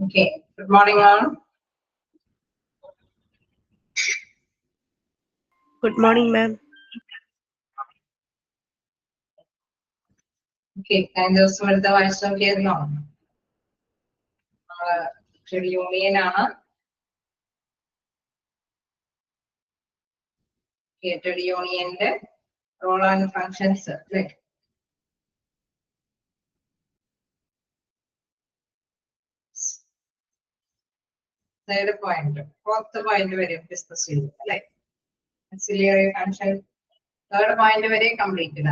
Okay, good morning all. Good morning, ma'am. Okay, and those were the vice of here now. Union created union role and functions. Right. Third point, fourth point very discussed. Like ancillary function. Third point very completed.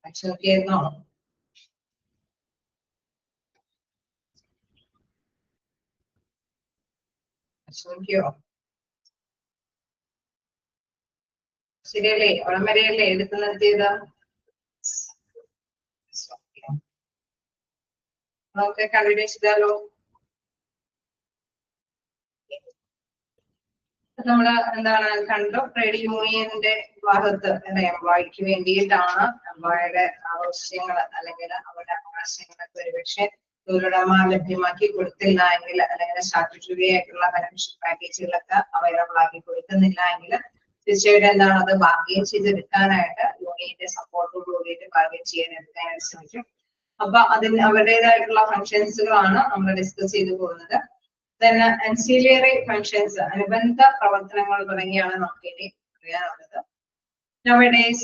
Action here now. Action here. Serially, or Marielle, the okay, candidates the നമ്മൾ എന്താണ് കണ്ടു trade യൂണിയന്റെ ഭാഗത്ത് എംപ്ലോയിക്ക് വേണ്ടിയിട്ടാണ് എംപ്ലോയിയുടെ ആവശ്യങ്ങൾ അല്ലെങ്കിൽ അവരുടെ അവകാശങ്ങളൊക്കെ ഒരുപക്ഷെ തൊഴിലുടമ ലഭ്യമാക്കി കൊടുത്തില്ല എങ്കിൽ അല്ലെങ്കിൽ സ്റ്റാറ്റ്യൂട്ടറി ആയിട്ടുള്ള ബെനിഫിഷ്യൽ പാക്കേജുകളൊക്കെ അവൈലബിൾ ആക്കി കൊടുക്കുന്നില്ല എങ്കിൽ തീർച്ചയായിട്ടും എന്താണ് അത് ബാർഗെയിൻ ചെയ്തെടുക്കാനായിട്ട് യൂണിയന്റെ സപ്പോർട്ടോട് കൂടിയിട്ട് ബാർഗെയിൻ ചെയ്യാനായിട്ട് ശ്രമിക്കും. അപ്പൊ അതിന് അവരുടേതായിട്ടുള്ള ഫങ്ഷൻസുകളാണ് നമ്മൾ ഡിസ്കസ് ചെയ്തു പോകുന്നത്. Then ancillary functions, അനുബന്ധ പ്രവർത്തനങ്ങൾ തുടങ്ങിയാണ് നമുക്ക് ഇനി അറിയാനുള്ളത്. Nowadays,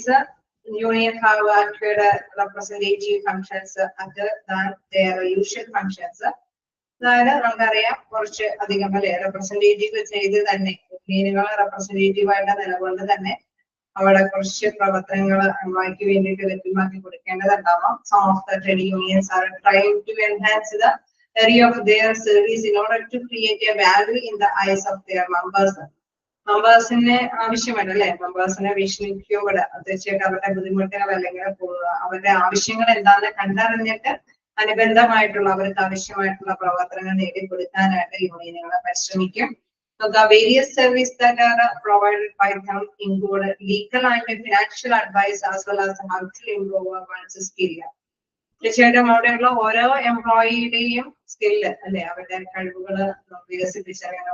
union have acquired representative functions other than their usual functions. അതായത് നമുക്കറിയാം കുറച്ച് അധികം അല്ലെ റെപ്രസെന്റേറ്റീവ് ചെയ്ത് തന്നെ യൂണിയനുകളെ റെപ്രസെന്റേറ്റീവ് ആയിട്ട് നിലകൊണ്ട് തന്നെ അവിടെ കുറച്ച് പ്രവർത്തനങ്ങൾ എംപ്ലോയിക്ക് വേണ്ടിയിട്ട് ലഭ്യമാക്കി കൊടുക്കേണ്ടതുണ്ടാവാം. Some of the trade unions are trying to enhance the area of their service in order to create a value in the eyes of their members. മെമ്പേഴ്സിനെ ആവശ്യമാണ് അല്ലെ മെമ്പേഴ്സിനെ വീക്ഷിക്കുമ്പോൾ തീർച്ചയായിട്ടും അവരുടെ ബുദ്ധിമുട്ടുകൾ അല്ലെങ്കിൽ അവരുടെ ആവശ്യങ്ങൾ എന്താണെന്ന് കണ്ടറിഞ്ഞിട്ട് അനുബന്ധമായിട്ടുള്ള അവർക്ക് ആവശ്യമായിട്ടുള്ള പ്രവർത്തനങ്ങൾ നേടിക്കൊടുക്കാനായിട്ട് യൂണിയനുകളെ പരിശ്രമിക്കും. The various services that are provided by them include legal and financial advice as well as how to improve one's skill. തീർച്ചയായിട്ടും അവിടെയുള്ള ഓരോ എംപ്ലോയിയുടെയും സ്കില്ല് അല്ലെ അവരുടെ കഴിവുകൾ വികസിപ്പിച്ചറിയാൻ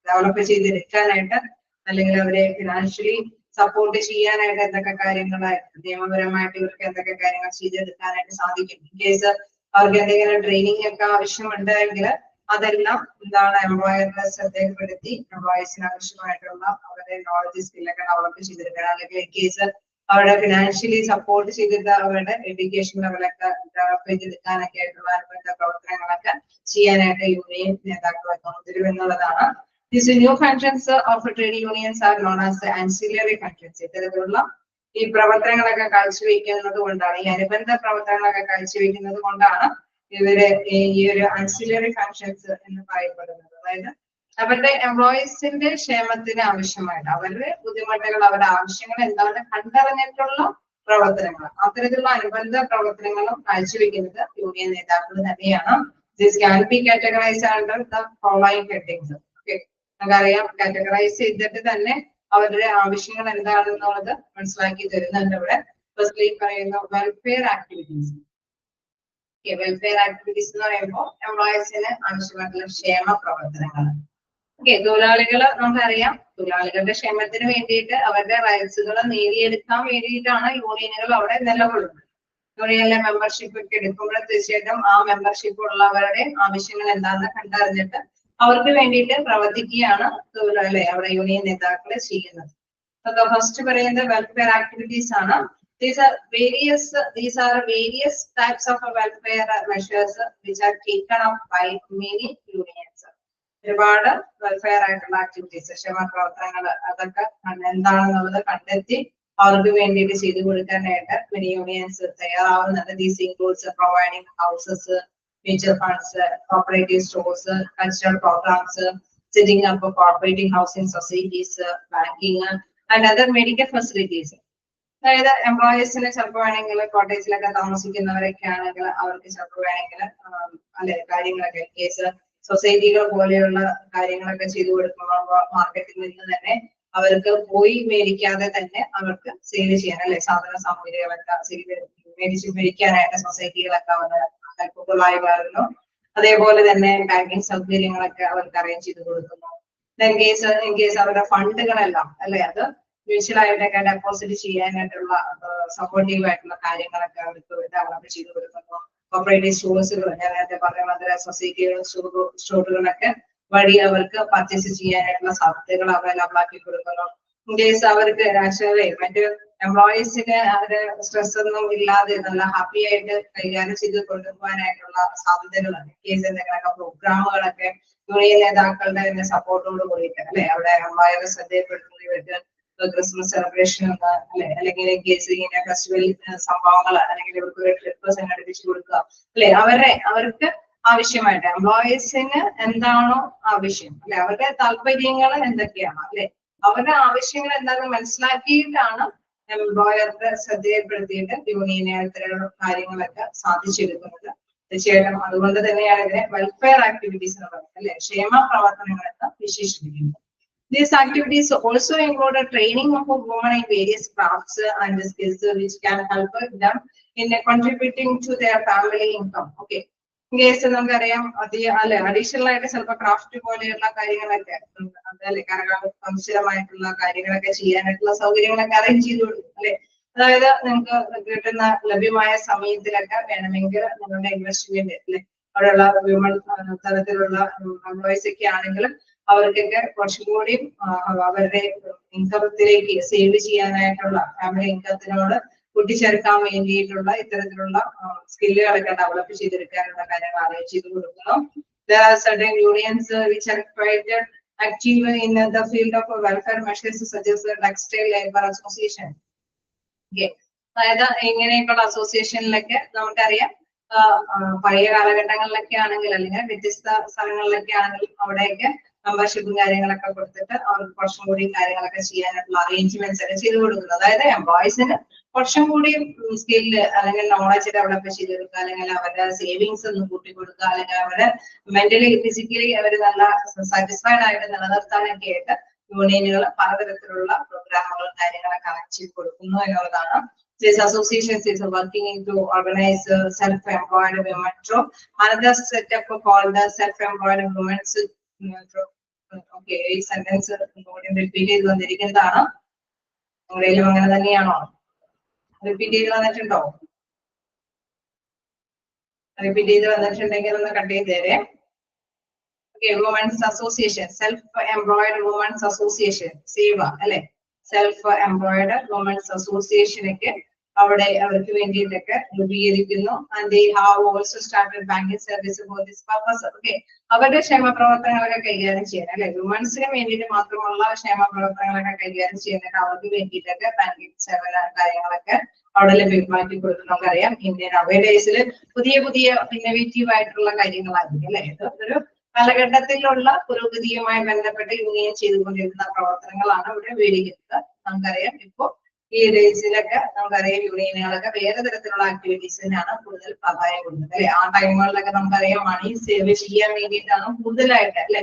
ഡെവലപ്പ് ചെയ്തെടുക്കാനായിട്ട് അല്ലെങ്കിൽ അവരെ ഫിനാൻഷ്യലി സപ്പോർട്ട് ചെയ്യാനായിട്ട് എന്തൊക്കെ കാര്യങ്ങളായിട്ട് നിയമപരമായിട്ട് ഇവർക്ക് എന്തൊക്കെ കാര്യങ്ങൾ ചെയ്തെടുക്കാനായിട്ട് സാധിക്കും. ഇൻ കേസ് അവർക്ക് എന്തെങ്കിലും ട്രെയിനിങ് ഒക്കെ ആവശ്യമുണ്ടെങ്കിൽ അതെല്ലാം എന്താണ് എംപ്ലോയറിനെ ശ്രദ്ധയിൽപ്പെടുത്തി എംപ്ലോയീസിന് ആവശ്യമായിട്ടുള്ള അവരുടെ നോളജ് സ്കില്ലൊക്കെ ഡെവലപ്പ് ചെയ്തെടുക്കണം. അല്ലെങ്കിൽ ഇൻ കേസ് അവരുടെ ഫിനാൻഷ്യലി സപ്പോർട്ട് ചെയ്തിട്ട് അവരുടെ എഡ്യൂക്കേഷൻ ലെവലൊക്കെ ഡെവലപ്പ് ചെയ്തെടുക്കാനൊക്കെ ആയിട്ടുള്ള അനുബന്ധ പ്രവർത്തനങ്ങളൊക്കെ ചെയ്യാനായിട്ട് യൂണിയൻ നേതാക്കളൊക്കെ മുതിരും എന്നുള്ളതാണ്. These new functions of trade unions are known as ancillary functions. ഇത്തരത്തിലുള്ള ഈ പ്രവർത്തനങ്ങളൊക്കെ കാഴ്ചവെക്കുന്നത് കൊണ്ടാണ് ഈ അനുബന്ധ പ്രവർത്തനങ്ങളൊക്കെ കാഴ്ചവെക്കുന്നത് കൊണ്ടാണ് ഇവര് ഈ ഒരു ancillary functions എന്ന് പറയപ്പെടുന്നത്. അതായത് അവരുടെ എംപ്ലോയീസിന്റെ ക്ഷേമത്തിന് ആവശ്യമായിട്ട് അവരുടെ ബുദ്ധിമുട്ടുകൾ അവരുടെ ആവശ്യങ്ങൾ എന്താണെന്ന് കണ്ടറിഞ്ഞിട്ടുള്ള പ്രവർത്തനങ്ങൾ അത്തരത്തിലുള്ള അനുബന്ധ പ്രവർത്തനങ്ങളും കാഴ്ചവെക്കുന്നത് യൂണിയൻ നേതാക്കൾ തന്നെയാണ്. This can be categorized under the following headings. Okay, നമുക്കറിയാം കാറ്റഗറൈസ് ചെയ്തിട്ട് തന്നെ അവരുടെ ആവശ്യങ്ങൾ എന്താണെന്നുള്ളത് മനസ്സിലാക്കി തരുന്നുണ്ട് ഇവിടെ. ഫസ്റ്റ്ലി പറയുന്ന വെൽഫെയർ ആക്ടിവിറ്റീസ്. വെൽഫെയർ ആക്ടിവിറ്റീസ് എന്ന് പറയുമ്പോൾ എംപ്ലോയീസിന് ആവശ്യമായിട്ടുള്ള ക്ഷേമ പ്രവർത്തനങ്ങൾ. ഓക്കെ, തൊഴിലാളികള് നമുക്കറിയാം തൊഴിലാളികളുടെ ക്ഷേമത്തിന് വേണ്ടിയിട്ട് അവരുടെ റൈറ്റ്സുകൾ നേടിയെടുക്കാൻ വേണ്ടിയിട്ടാണ് യൂണിയനുകൾ അവിടെ നിലകൊള്ളുന്നത്. യൂണിയനിലെ മെമ്പർഷിപ്പ് ഒക്കെ എടുക്കുമ്പോൾ തീർച്ചയായിട്ടും ആ മെമ്പർഷിപ്പ് ഉള്ളവരുടെ ആവശ്യങ്ങൾ എന്താണെന്ന് കണ്ടറിഞ്ഞിട്ട് അവർക്ക് വേണ്ടിയിട്ട് പ്രവർത്തിക്കുകയാണ് അല്ലെ അവിടെ യൂണിയൻ നേതാക്കളെ ചെയ്യുന്നത്. ഫസ്റ്റ് പറയുന്നത് വെൽഫെയർ ആക്ടിവിറ്റീസ് ആണ്. These are various types of welfare measures which are taken up by many unions. ഒരുപാട് വെൽഫെയർ ആയിട്ടുള്ള ആക്ടിവിറ്റീസ് ക്ഷേമ പ്രവർത്തനങ്ങൾ അതൊക്കെ എന്താണെന്നുള്ളത് കണ്ടെത്തി അവർക്ക് വേണ്ടിയിട്ട് ചെയ്തു കൊടുക്കാനായിട്ട് many unions തയ്യാറാവുന്നുണ്ട്. These includes providing houses, mutual funds, cooperative stores, cultural programs, setting up cooperating housing societies, banking and other medical facilities. അതായത് എംപ്ലോയീസിന് ചിലപ്പോൾ വേണമെങ്കിൽ കോട്ടേജിലൊക്കെ താമസിക്കുന്നവരൊക്കെ ആണെങ്കിൽ അവർക്ക് ചിലപ്പോൾ വേണമെങ്കിൽ അല്ലെ കാര്യങ്ങളൊക്കെ കേസ് സൊസൈറ്റികൾ പോലെയുള്ള കാര്യങ്ങളൊക്കെ ചെയ്തു കൊടുക്കുമ്പോൾ മാർക്കറ്റിൽ നിന്ന് തന്നെ അവർക്ക് പോയി മേടിക്കാതെ തന്നെ അവർക്ക് സെയിൽ ചെയ്യാൻ അല്ലെ സാധന സാമഗ്രികളൊക്കെ മേടിക്കാനായിട്ട് സൊസൈറ്റികളൊക്കെ അവർ ഹെൽപ്ഫുള്ളായി മാറുന്നു. അതേപോലെ തന്നെ ബാങ്കിങ് സൗകര്യങ്ങളൊക്കെ അവർക്ക് അറേഞ്ച് ചെയ്ത് കൊടുക്കുന്നു. ഇൻ കേസ് അവരുടെ ഫണ്ടുകളെല്ലാം അല്ലെ അത് മ്യൂച്വലായിട്ടൊക്കെ ഡെപ്പോസിറ്റ് ചെയ്യാനായിട്ടുള്ള സപ്പോർട്ടീവ് ആയിട്ടുള്ള കാര്യങ്ങളൊക്കെ അവർക്ക് ഡെവലപ്പ് ചെയ്ത് കൊടുക്കുന്നു. കോപ്പറേറ്റീവ് സ്റ്റോഴ്സുകൾ ഞാൻ നേരത്തെ പറഞ്ഞ മാതിരി സൊസൈറ്റികളും സ്റ്റോറുകളൊക്കെ വഴി അവർക്ക് പർച്ചേസ് ചെയ്യാനായിട്ടുള്ള സാധ്യതകൾ അവൈലബിൾ ആക്കി കൊടുക്കുന്നു. ഇൻ കേസ് അവർക്ക് ആക്ച്വലി മറ്റ് എംപ്ലോയീസിന് അവര് സ്ട്രെസ് ഒന്നും ഇല്ലാതെ നല്ല ഹാപ്പി ആയിട്ട് കൈകാര്യം ചെയ്ത് കൊണ്ടുപോകാനായിട്ടുള്ള സാധ്യതകളാണ്. ഇൻ കേസ് എന്തെങ്കിലുമൊക്കെ പ്രോഗ്രാമുകളൊക്കെ യൂണിയൻ നേതാക്കളുടെ തന്നെ സപ്പോർട്ടോട് കൂടിയിട്ട് അല്ലെ അവിടെ എംപ്ലോയറെ ശ്രദ്ധയപ്പെടുത്തുന്ന ഇവർക്ക് ക്രിസ്മസ് സെലിബ്രേഷൻ അല്ലെ അല്ലെങ്കിൽ ഇൻ കേസ് ഇങ്ങനെ ഫെസ്റ്റിവൽ സംഭവങ്ങൾ അല്ലെങ്കിൽ ഇവർക്ക് ഒരു ട്രിപ്പ് സംഘടിപ്പിച്ചു കൊടുക്കുക അല്ലെ അവർക്ക് ആവശ്യമായിട്ട് എംപ്ലോയീസിന് എന്താണോ ആവശ്യം അല്ലെ അവരുടെ താല്പര്യങ്ങൾ എന്തൊക്കെയാണ് അല്ലെ അവരുടെ ആവശ്യങ്ങൾ എന്താണെന്ന് മനസ്സിലാക്കിയിട്ടാണ് എംപ്ലോയറുടെ ശ്രദ്ധയപ്പെടുത്തിയിട്ട് യൂണിയനെ ഇത്തരം കാര്യങ്ങളൊക്കെ സാധിച്ചെടുക്കുന്നത്. തീർച്ചയായിട്ടും അതുകൊണ്ട് തന്നെയാണ് ഇതിനെ വെൽഫെയർ ആക്ടിവിറ്റീസ് എന്ന് പറയുന്നത് അല്ലെ ക്ഷേമ പ്രവർത്തനങ്ങൾ എന്ന് വിശേഷിപ്പിക്കുന്നത്. These activities also include a training of a woman in various crafts and skills which can help them in contributing to their family income. Okay. Case നമുക്കറിയാം അല്ലെ അഡീഷണൽ ആയിട്ട് ചിലപ്പോൾ ക്രാഫ്റ്റ് പോലെയുള്ള കാര്യങ്ങളൊക്കെ അതല്ലേ കരകൗശലമായിട്ടുള്ള കാര്യങ്ങളൊക്കെ ചെയ്യാനായിട്ടുള്ള സൗകര്യങ്ങളൊക്കെ അറേഞ്ച് ചെയ്ത് കൊടുക്കും അല്ലെ. അതായത് നിങ്ങൾക്ക് കിട്ടുന്ന ലഭ്യമായ സമയത്തിലൊക്കെ വേണമെങ്കിൽ നിങ്ങളുടെ ഇൻവെസ്റ്റ്മെന്റ് അല്ലെ അവിടെയുള്ള വ്യൂമൺ തരത്തിലുള്ള എംപ്ലോയീസ് ഒക്കെ ആണെങ്കിലും അവർക്കൊക്കെ കുറച്ചും കൂടി അവരുടെ ഇൻകത്തിലേക്ക് സേവ് ചെയ്യാനായിട്ടുള്ള ഫാമിലി ഇൻകത്തിനോട് കൂട്ടിച്ചേർക്കാൻ വേണ്ടിയിട്ടുള്ള ഇത്തരത്തിലുള്ള സ്കില്ലുകളൊക്കെ ഡെവലപ്പ് ചെയ്തെടുക്കാനുള്ള കാര്യങ്ങൾ അറേഞ്ച് ചെയ്ത് കൊടുക്കുന്നു. There are certain unions which are quite active in the field of welfare measures such as the textile labor association. Okay. അതായത് ഇങ്ങനെയൊക്കെയുള്ള അസോസിയേഷനിലൊക്കെ നമുക്കറിയാം പഴയ കാലഘട്ടങ്ങളിലൊക്കെ ആണെങ്കിൽ അല്ലെങ്കിൽ വ്യത്യസ്ത സ്ഥലങ്ങളിലൊക്കെ ആണെങ്കിലും അവിടെയൊക്കെ മെമ്പർഷിപ്പും കാര്യങ്ങളൊക്കെ കൊടുത്തിട്ട് അവർക്ക് കുറച്ചും കൂടി കാര്യങ്ങളൊക്കെ ചെയ്യാനായിട്ടുള്ള അറേഞ്ച്മെന്റ്സ് ഒക്കെ ചെയ്ത് കൊടുക്കുന്നത്. അതായത് എംപ്ലോയീസിന് കുറച്ചും കൂടി സ്കില്ല് അല്ലെങ്കിൽ നോളജ് ഡെവലപ്പ് ചെയ്തെടുക്കുക അല്ലെങ്കിൽ അവരുടെ സേവിങ്സ് ഒന്ന് കൂട്ടിക്കൊടുക്കുക അല്ലെങ്കിൽ അവരുടെ മെന്റലി ഫിസിക്കലി അവർ നല്ല സാറ്റിസ്ഫൈഡ് ആയിട്ട് നിലനിർത്താനൊക്കെ ആയിട്ട് യൂണിയനുകൾ പലതരത്തിലുള്ള പ്രോഗ്രാമുകളും കാര്യങ്ങളൊക്കെ കണക്ട് ചെയ്ത് കൊടുക്കുന്നു എന്നുള്ളതാണ്. This association is working to organize self-employed women through another setup called the self-employed women. Okay, ഈ സെന്റൻസ് റിപ്പീറ്റ് ചെയ്ത് വന്നിരിക്കുന്നതാണ്. നിങ്ങളേലും അങ്ങനെ തന്നെയാണോ? റിപ്പീറ്റ് ചെയ്ത് വന്നിട്ടുണ്ടോ? റിപ്പീറ്റ് ചെയ്ത് വന്നിട്ടുണ്ടെങ്കിൽ ഒന്ന് കട്ട് ചെയ്ത് തരേ. Okay, Women's Association, Self-Employed Women's Association, സേവ അല്ലെ Self-Employed Women's Association ഒക്കെ അവിടെ അവർക്ക് വേണ്ടിയിട്ടൊക്കെ രൂപീകരിക്കുന്നു. And they have also started banking service for this purpose. Okay, അവരുടെ ക്ഷേമ പ്രവർത്തനങ്ങളൊക്കെ കൈകാര്യം ചെയ്യാൻ അല്ലെ വുമൻസിന് വേണ്ടിയിട്ട് മാത്രമുള്ള ക്ഷേമ പ്രവർത്തനങ്ങളൊക്കെ കൈകാര്യം ചെയ്യുന്നതിന് അവർക്ക് വേണ്ടിയിട്ടൊക്കെ ബാങ്കിങ് സേവന കാര്യങ്ങളൊക്കെ അവിടെ ലഭ്യമാക്കി കൊടുക്കും. നമുക്കറിയാം ഇന്ത്യൻ അവൈഡേസിൽ പുതിയ പുതിയ ഇന്നോവേറ്റീവ് ആയിട്ടുള്ള കാര്യങ്ങളായിരിക്കും അല്ലെ. ഒരു കാലഘട്ടത്തിലുള്ള പുരോഗതിയുമായി ബന്ധപ്പെട്ട് യൂണിയൻ ചെയ്തുകൊണ്ടിരുന്ന പ്രവർത്തനങ്ങളാണ് ഇവിടെ വിവരിക്കുന്നത്. നമുക്കറിയാം ഇപ്പോ ഈ ഡേയ്സിലൊക്കെ നമുക്കറിയാം യൂണിയനുകളൊക്കെ വേറെ തരത്തിലുള്ള ആക്ടിവിറ്റീസിനാണ് കൂടുതൽ പ്രാധാന്യം കൊടുക്കുന്നത് അല്ലെ. ആ ടൈമുകളിലൊക്കെ നമുക്കറിയാം മണി സേവ് ചെയ്യാൻ വേണ്ടിയിട്ടാണ് കൂടുതലായിട്ട് അല്ലെ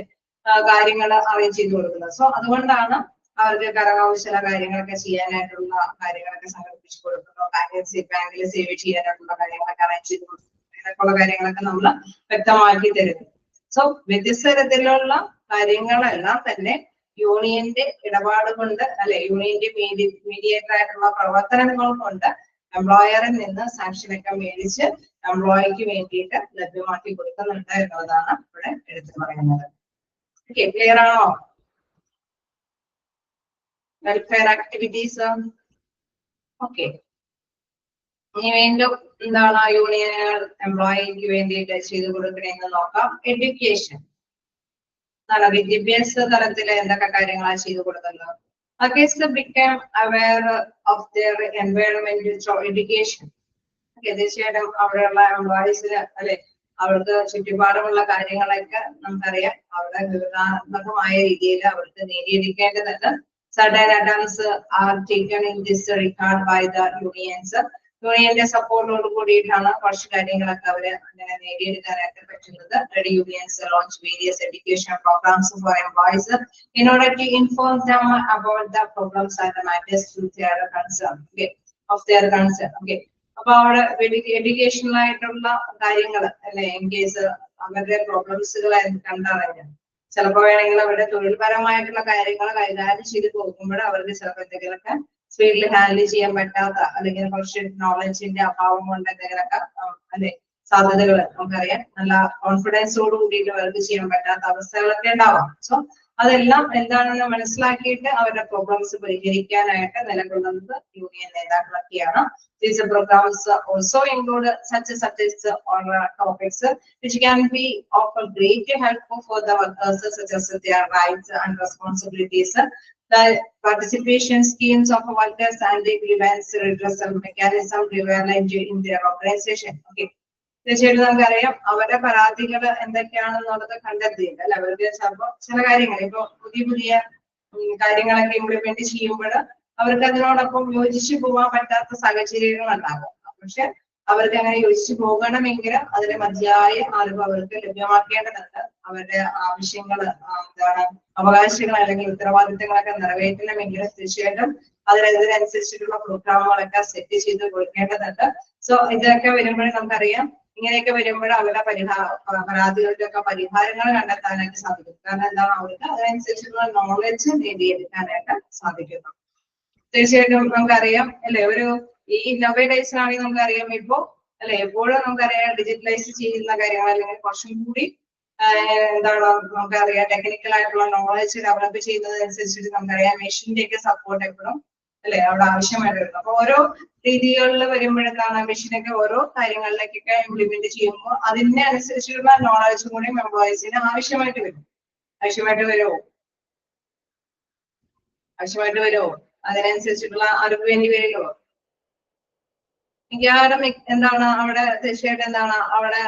കാര്യങ്ങൾ അറേഞ്ച് ചെയ്ത് കൊടുക്കുന്നത്. സോ അതുകൊണ്ടാണ് അവർക്ക് കരകൗശല കാര്യങ്ങളൊക്കെ ചെയ്യാനായിട്ടുള്ള കാര്യങ്ങളൊക്കെ സംഘടിപ്പിച്ചു കൊടുക്കുന്നു. ബാങ്കിൽ സേവ് ചെയ്യാനായിട്ടുള്ള കാര്യങ്ങളൊക്കെ അറേഞ്ച് ചെയ്ത് കൊടുക്കുന്നു. അങ്ങനെയൊക്കെയുള്ള കാര്യങ്ങളൊക്കെ നമ്മൾ വ്യക്തമാക്കി തരുന്നു. സോ വ്യത്യസ്ത തരത്തിലുള്ള കാര്യങ്ങളെല്ലാം തന്നെ യൂണിയന്റെ ഇടപാട് കൊണ്ട് അല്ലെ യൂണിയന്റെ മീഡിയേറ്റർ ആയിട്ടുള്ള പ്രവർത്തനങ്ങൾ കൊണ്ട് എംപ്ലോയറിൽ നിന്ന് സാങ്ഷനൊക്കെ മേടിച്ച് എംപ്ലോയിക്ക് വേണ്ടിയിട്ട് ലഭ്യമാക്കി കൊടുക്കുന്നുണ്ട് എന്നുള്ളതാണ് ഇവിടെ എടുത്തു പറയുന്നത്. ഓക്കെ, ക്ലിയർ ആണോ? Welfare activities. ഓക്കെ, ഇനി വീണ്ടും എന്താണ് യൂണിയനുകൾ എംപ്ലോയിക്ക് വേണ്ടിയിട്ട് ചെയ്തു കൊടുക്കണമെന്ന് നോക്കാം. എഡ്യൂക്കേഷൻ, വിദ്യാഭ്യാസ തലത്തിൽ എന്തൊക്കെ കാര്യങ്ങളാണ് ചെയ്തു കൊടുക്കുന്നത്? Workers become aware of their environment through education. തീർച്ചയായിട്ടും അവിടെയുള്ള എംപ്ലോയീസിന് അല്ലെ അവർക്ക് ചുറ്റുപാടുമുള്ള കാര്യങ്ങളൊക്കെ നമുക്കറിയാം അവിടെ വിവരണാത്മകമായ രീതിയിൽ അവർക്ക് നേടിയെടുക്കേണ്ടതുണ്ട്. Certain attempts are taken in this regard by the unions. യൂണിയന്റെ സപ്പോർട്ടോട് കൂടിയിട്ടാണ് കുറച്ച് കാര്യങ്ങളൊക്കെ അവര് അങ്ങനെ നേടിയെടുക്കാനായിട്ട് പറ്റുന്നത്. Trade unions launch various education programs for employees in order to inform them about the problems and the matters to their concern of their concern. അപ്പൊ അവിടെ എഡ്യൂക്കേഷണൽ ആയിട്ടുള്ള കാര്യങ്ങൾ അല്ലെ, ഇൻ കേസ് അവരുടെ പ്രോബ്ലംസുകൾ കണ്ടറിഞ്ഞ് ചിലപ്പോൾ വേണമെങ്കിൽ അവരുടെ തൊഴിൽപരമായിട്ടുള്ള കാര്യങ്ങൾ കൈകാര്യം ചെയ്ത് പോകുമ്പോൾ അവർക്ക് ചിലപ്പോൾ എന്തെങ്കിലുമൊക്കെ സ്പീഡിൽ ഹാൻഡിൽ ചെയ്യാൻ പറ്റാത്ത അല്ലെങ്കിൽ കുറച്ച് നോളജിന്റെ അഭാവം കൊണ്ട് എന്തെങ്കിലുമൊക്കെ അല്ലെ സാധ്യതകൾ നമുക്കറിയാം. നല്ല കോൺഫിഡൻസോട് കൂടിയിട്ട് അവർക്ക് ചെയ്യാൻ പറ്റാത്ത അവസ്ഥകളൊക്കെ ഉണ്ടാവാം. സോ അതെല്ലാം എന്താണെന്ന് മനസ്സിലാക്കിയിട്ട് അവരുടെ പ്രോബ്ലംസ് പരിഹരിക്കാനായിട്ട് നിലകൊള്ളുന്നത് union നേതാക്കളൊക്കെയാണ്. These programs also include such subjects or topics which can be of a great help for the workers, such as their rights and responsibilities, the participation schemes of workers and the grievance redressal mechanism prevalent in their organization. തീർച്ചയായിട്ടും നമുക്കറിയാം അവരുടെ പരാതികൾ എന്തൊക്കെയാണെന്നുള്ളത് കണ്ടെത്തിയില്ല അല്ലെ. അവർക്ക് ചിലപ്പോൾ ചില കാര്യങ്ങൾ ഇപ്പൊ പുതിയ കാര്യങ്ങളൊക്കെ ഇംപ്ലിമെന്റ് ചെയ്യുമ്പോൾ അവർക്ക് അതിനോടൊപ്പം യോജിച്ചു പോകാൻ പറ്റാത്ത സാഹചര്യങ്ങൾ ഉണ്ടാകും. പക്ഷെ അവർക്ക് അങ്ങനെ യോജിച്ചു പോകണമെങ്കിൽ അതിന് മതിയായ അറിവ് അവർക്ക് ലഭ്യമാക്കേണ്ടതുണ്ട്. അവരുടെ ആവശ്യങ്ങൾ എന്താണ് അവകാശങ്ങൾ അല്ലെങ്കിൽ ഉത്തരവാദിത്തങ്ങളൊക്കെ നിറവേറ്റണമെങ്കിൽ തീർച്ചയായിട്ടും അതിനനുസരിച്ചിട്ടുള്ള പ്രോഗ്രാമുകളൊക്കെ സെറ്റ് ചെയ്ത് കൊടുക്കേണ്ടതുണ്ട്. സോ ഇതൊക്കെ വരുമ്പോഴേ നമുക്കറിയാം ഇങ്ങനെയൊക്കെ വരുമ്പോൾ അവരുടെ പരാതികളുടെയൊക്കെ പരിഹാരങ്ങൾ കണ്ടെത്താനായിട്ട് സാധിക്കും. കാരണം എന്താണ് അവർക്ക് അതിനനുസരിച്ചുള്ള നോളജ് നേടിയെടുക്കാനായിട്ട് സാധിക്കുന്നു. തീർച്ചയായിട്ടും നമുക്കറിയാം അല്ലെ, ഒരു ഈ നവേ ഡേയ്സിലാണെങ്കിൽ നമുക്കറിയാം ഇപ്പോ അല്ലെ എപ്പോഴും നമുക്കറിയാം ഡിജിറ്റലൈസ് ചെയ്യുന്ന കാര്യങ്ങൾ അല്ലെങ്കിൽ കുറച്ചും കൂടി എന്താണ് നമുക്കറിയാം ടെക്നിക്കൽ ആയിട്ടുള്ള നോളജ് ഡെവലപ്പ് ചെയ്യുന്നതനുസരിച്ചിട്ട് നമുക്കറിയാം മെഷീന്റെ ഒക്കെ സപ്പോർട്ട് എപ്പോഴും അല്ലെ അവിടെ ആവശ്യമായിട്ട് വരുന്നു. അപ്പൊ ഓരോ രീതികളിൽ വരുമ്പോഴെന്താണ് മെഷീനൊക്കെ ഓരോ കാര്യങ്ങളിലേക്കൊക്കെ ഇംപ്ലിമെന്റ് ചെയ്യുമ്പോൾ അതിനെ അനുസരിച്ചുള്ള നോളജും കൂടി എംപ്ലോയീസിന് ആവശ്യമായിട്ട് വരുമോ അതിനനുസരിച്ചിട്ടുള്ള അറിവ് വേണ്ടി വരുമല്ലോ. മിക്കവാറും എന്താണ് അവിടെ തീർച്ചയായിട്ടും എന്താണ് അവിടെ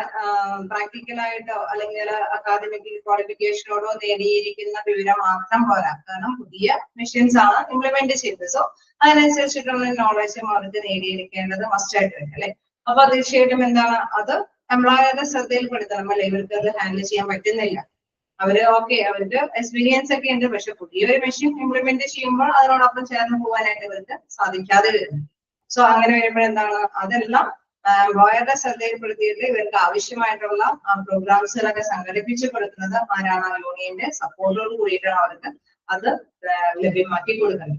പ്രാക്ടിക്കലായിട്ടോ അല്ലെങ്കിൽ അക്കാദമിക് ക്വാളിഫിക്കേഷനോടോ നേടിയിരിക്കുന്ന വിവരം മാത്രം പോരാ. കാരണം പുതിയ മെഷീൻസ് ആണ് ഇംപ്ലിമെന്റ് ചെയ്തത്. സോ അതിനനുസരിച്ചിട്ടുള്ള നോളജും അവർക്ക് നേടിയിരിക്കേണ്ടത് മസ്റ്റ് ആയിട്ട് വരും അല്ലെ. അപ്പൊ തീർച്ചയായിട്ടും എന്താണ് അത് എംപ്ലോയറുടെ ശ്രദ്ധയിൽപ്പെടുത്തണം അല്ലെ. ഇവർക്ക് അത് ഹാൻഡിൽ ചെയ്യാൻ പറ്റുന്നില്ല. അവർക്ക് എക്സ്പീരിയൻസ് ഒക്കെ ഉണ്ട്, പക്ഷെ പുതിയൊരു മെഷീൻ ഇംപ്ലിമെന്റ് ചെയ്യുമ്പോൾ അതിനോടൊപ്പം ചേർന്ന് പോകാനായിട്ട് ഇവർക്ക് സാധിക്കാതെ വരുന്നു. സോ അങ്ങനെ വരുമ്പോൾ എന്താണ് അതെല്ലാം എംപ്ലോയറുടെ ശ്രദ്ധയിൽപ്പെടുത്തിയിട്ട് ഇവർക്ക് ആവശ്യമായിട്ടുള്ള പ്രോഗ്രാംസുകളൊക്കെ സംഘടിപ്പിച്ചു കൊടുക്കുന്നത് ആരാണ്? യൂണിയന്റെ സപ്പോർട്ടോട് കൂടിയിട്ടാണ് അവർക്ക് അത് ലഭ്യമാക്കി കൊടുക്കുന്നത്.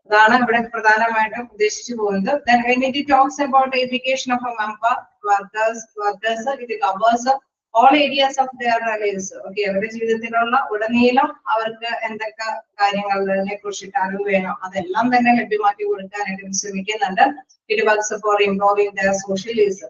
അതാണ് ഇവിടെ പ്രധാനമായിട്ടും ഉദ്ദേശിച്ചു പോകുന്നത്. Then when it talks about education of a member workers, it covers all areas of their lives. അവരുടെ ജീവിതത്തിലുള്ള ഉടനീളം അവർക്ക് എന്തൊക്കെ കാര്യങ്ങളെ കുറിച്ചിട്ട് അറിവ് വേണം അതെല്ലാം തന്നെ ലഭ്യമാക്കി കൊടുക്കാനായിട്ട് ശ്രമിക്കുന്നുണ്ട്. It works for improving their social lives.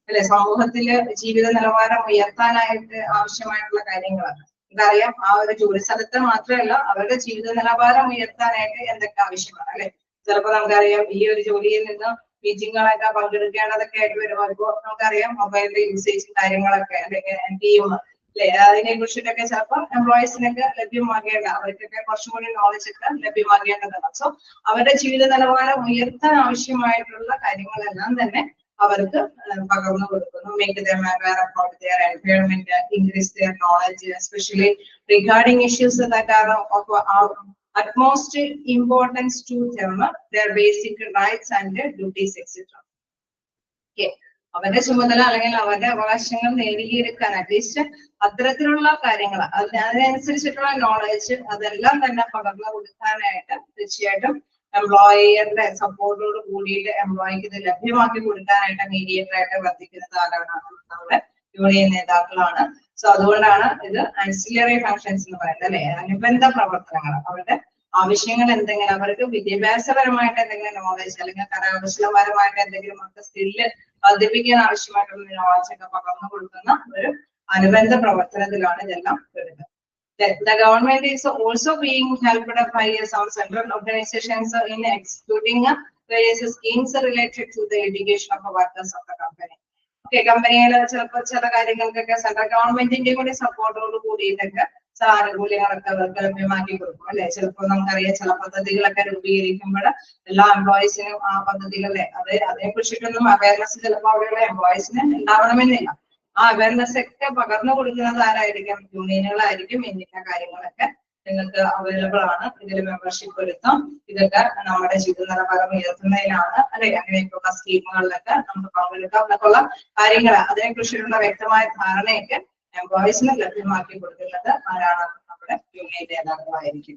അല്ലെ, സമൂഹത്തില് ജീവിത നിലവാരം ഉയർത്താനായിട്ട് ആവശ്യമായിട്ടുള്ള കാര്യങ്ങളാണ്. നമുക്കറിയാം ആ ഒരു ജോലി സ്ഥലത്ത് മാത്രമല്ല അവരുടെ ജീവിത നിലവാരം ഉയർത്താനായിട്ട് എന്തൊക്കെ ആവശ്യമാണ് അല്ലെ. ചിലപ്പോൾ നമുക്കറിയാം ഈ ഒരു ജോലിയിൽ നിന്ന് മീറ്റിങ്ങുകളൊക്കെ പങ്കെടുക്കേണ്ടതൊക്കെ ആയിട്ട് വരുമ്പോൾ ഇപ്പോൾ നമുക്കറിയാം മൊബൈലിന്റെ യൂസേജും കാര്യങ്ങളൊക്കെ അല്ലെങ്കിൽ ടീം അല്ലെ അതിനെ കുറിച്ചിട്ടൊക്കെ ചിലപ്പോൾ എംപ്ലോയീസിനൊക്കെ ലഭ്യമാക്കേണ്ട അവർക്കൊക്കെ കുറച്ചും കൂടി നോളജ് ഒക്കെ ലഭ്യമാക്കേണ്ടതാണ്. സോ അവരുടെ ജീവിത നിലവാരം ഉയർത്താൻ ആവശ്യമായിട്ടുള്ള കാര്യങ്ങളെല്ലാം തന്നെ അവർക്ക് പകർന്നു കൊടുക്കുന്നു. Make them aware about their environment, increase their knowledge, especially regarding issues that are of utmost importance to them, their basic rights and duties, etc. അവരുടെ ചുമതല അല്ലെങ്കിൽ അവരുടെ അവകാശങ്ങൾ നേടിയെടുക്കാൻ അറ്റ്ലീസ്റ്റ് അത്തരത്തിലുള്ള കാര്യങ്ങൾ അതിനനുസരിച്ചിട്ടുള്ള നോളജ് അതെല്ലാം തന്നെ പകർന്നു കൊടുക്കാനായിട്ട് തീർച്ചയായിട്ടും എംപ്ലോയറുടെ സപ്പോർട്ടോട് കൂടിയിട്ട് എംപ്ലോയിക്ക് ഇത് ലഭ്യമാക്കി കൊടുക്കാനായിട്ട് മീഡിയേറ്റർ ആയിട്ട് വർദ്ധിക്കുന്നത് ആരാണ്? നമ്മുടെ യൂണിയൻ നേതാക്കളാണ്. സോ അതുകൊണ്ടാണ് ഇത് ആൻസിലറി ഫങ്ഷൻസ് എന്ന് പറയുന്നത് അല്ലെ, അനുബന്ധ പ്രവർത്തനങ്ങൾ. അവരുടെ ആവശ്യങ്ങൾ എന്തെങ്കിലും അവർക്ക് വിദ്യാഭ്യാസപരമായിട്ട് എന്തെങ്കിലും നോളജ് അല്ലെങ്കിൽ കരകൗശലപരമായിട്ട് എന്തെങ്കിലും ഒക്കെ സ്കില്ല് വർദ്ധിപ്പിക്കാൻ ആവശ്യമായിട്ടുള്ള നോളജ് ഒക്കെ പകർന്നു കൊടുക്കുന്ന ഒരു അനുബന്ധ പ്രവർത്തനത്തിലാണ് ഇതെല്ലാം വരുന്നത്. The government is also being helped by some central organizations in executing various schemes related to the education of the workers of the company. കമ്പനിയിൽ ചിലപ്പോൾ ചില കാര്യങ്ങൾക്കൊക്കെ സെൻട്രൽ ഗവൺമെന്റിന്റെ കൂടി സപ്പോർട്ടോട് കൂടിയിട്ടൊക്കെ ആനുകൂല്യങ്ങളൊക്കെ അവർക്ക് ലഭ്യമാക്കി കൊടുക്കും അല്ലെ. ചിലപ്പോൾ നമുക്കറിയാം ചില പദ്ധതികളൊക്കെ രൂപീകരിക്കുമ്പോൾ എല്ലാ എംപ്ലോയീസിനും ആ പദ്ധതികളെ അതിനെ കുറിച്ചിട്ടൊന്നും അവയർനെസ് ചിലപ്പോൾ അവിടെയുള്ള എംപ്ലോയീസിന് ഉണ്ടാവണമെന്നില്ല. ആ അവയർനെസ് ഒക്കെ പകർന്നു കൊടുക്കുന്നത് ആരായിരിക്കും? യൂണിയനുകളായിരിക്കും. ഇന്ന കാര്യങ്ങളൊക്കെ നിങ്ങൾക്ക് അവൈലബിൾ ആണ്, ഇതിൽ മെമ്പർഷിപ്പ് എടുത്താം, ഇതൊക്കെ നമ്മുടെ ജീവിത നിലവാരം ഉയർത്തുന്നതിനാണ് അല്ലെ, അങ്ങനെയൊക്കെയുള്ള സ്കീമുകളിലൊക്കെ നമുക്ക് പങ്കെടുക്കാം എന്നൊക്കെയുള്ള കാര്യങ്ങൾ അതിനെ കുറിച്ചിട്ടുള്ള വ്യക്തമായ ധാരണയൊക്കെ എംപ്ലോയീസിന് ലഭ്യമാക്കി കൊടുക്കുന്നത് ആരാണ്? നമ്മുടെ യൂണിയൻ നേതാക്കളായിരിക്കും.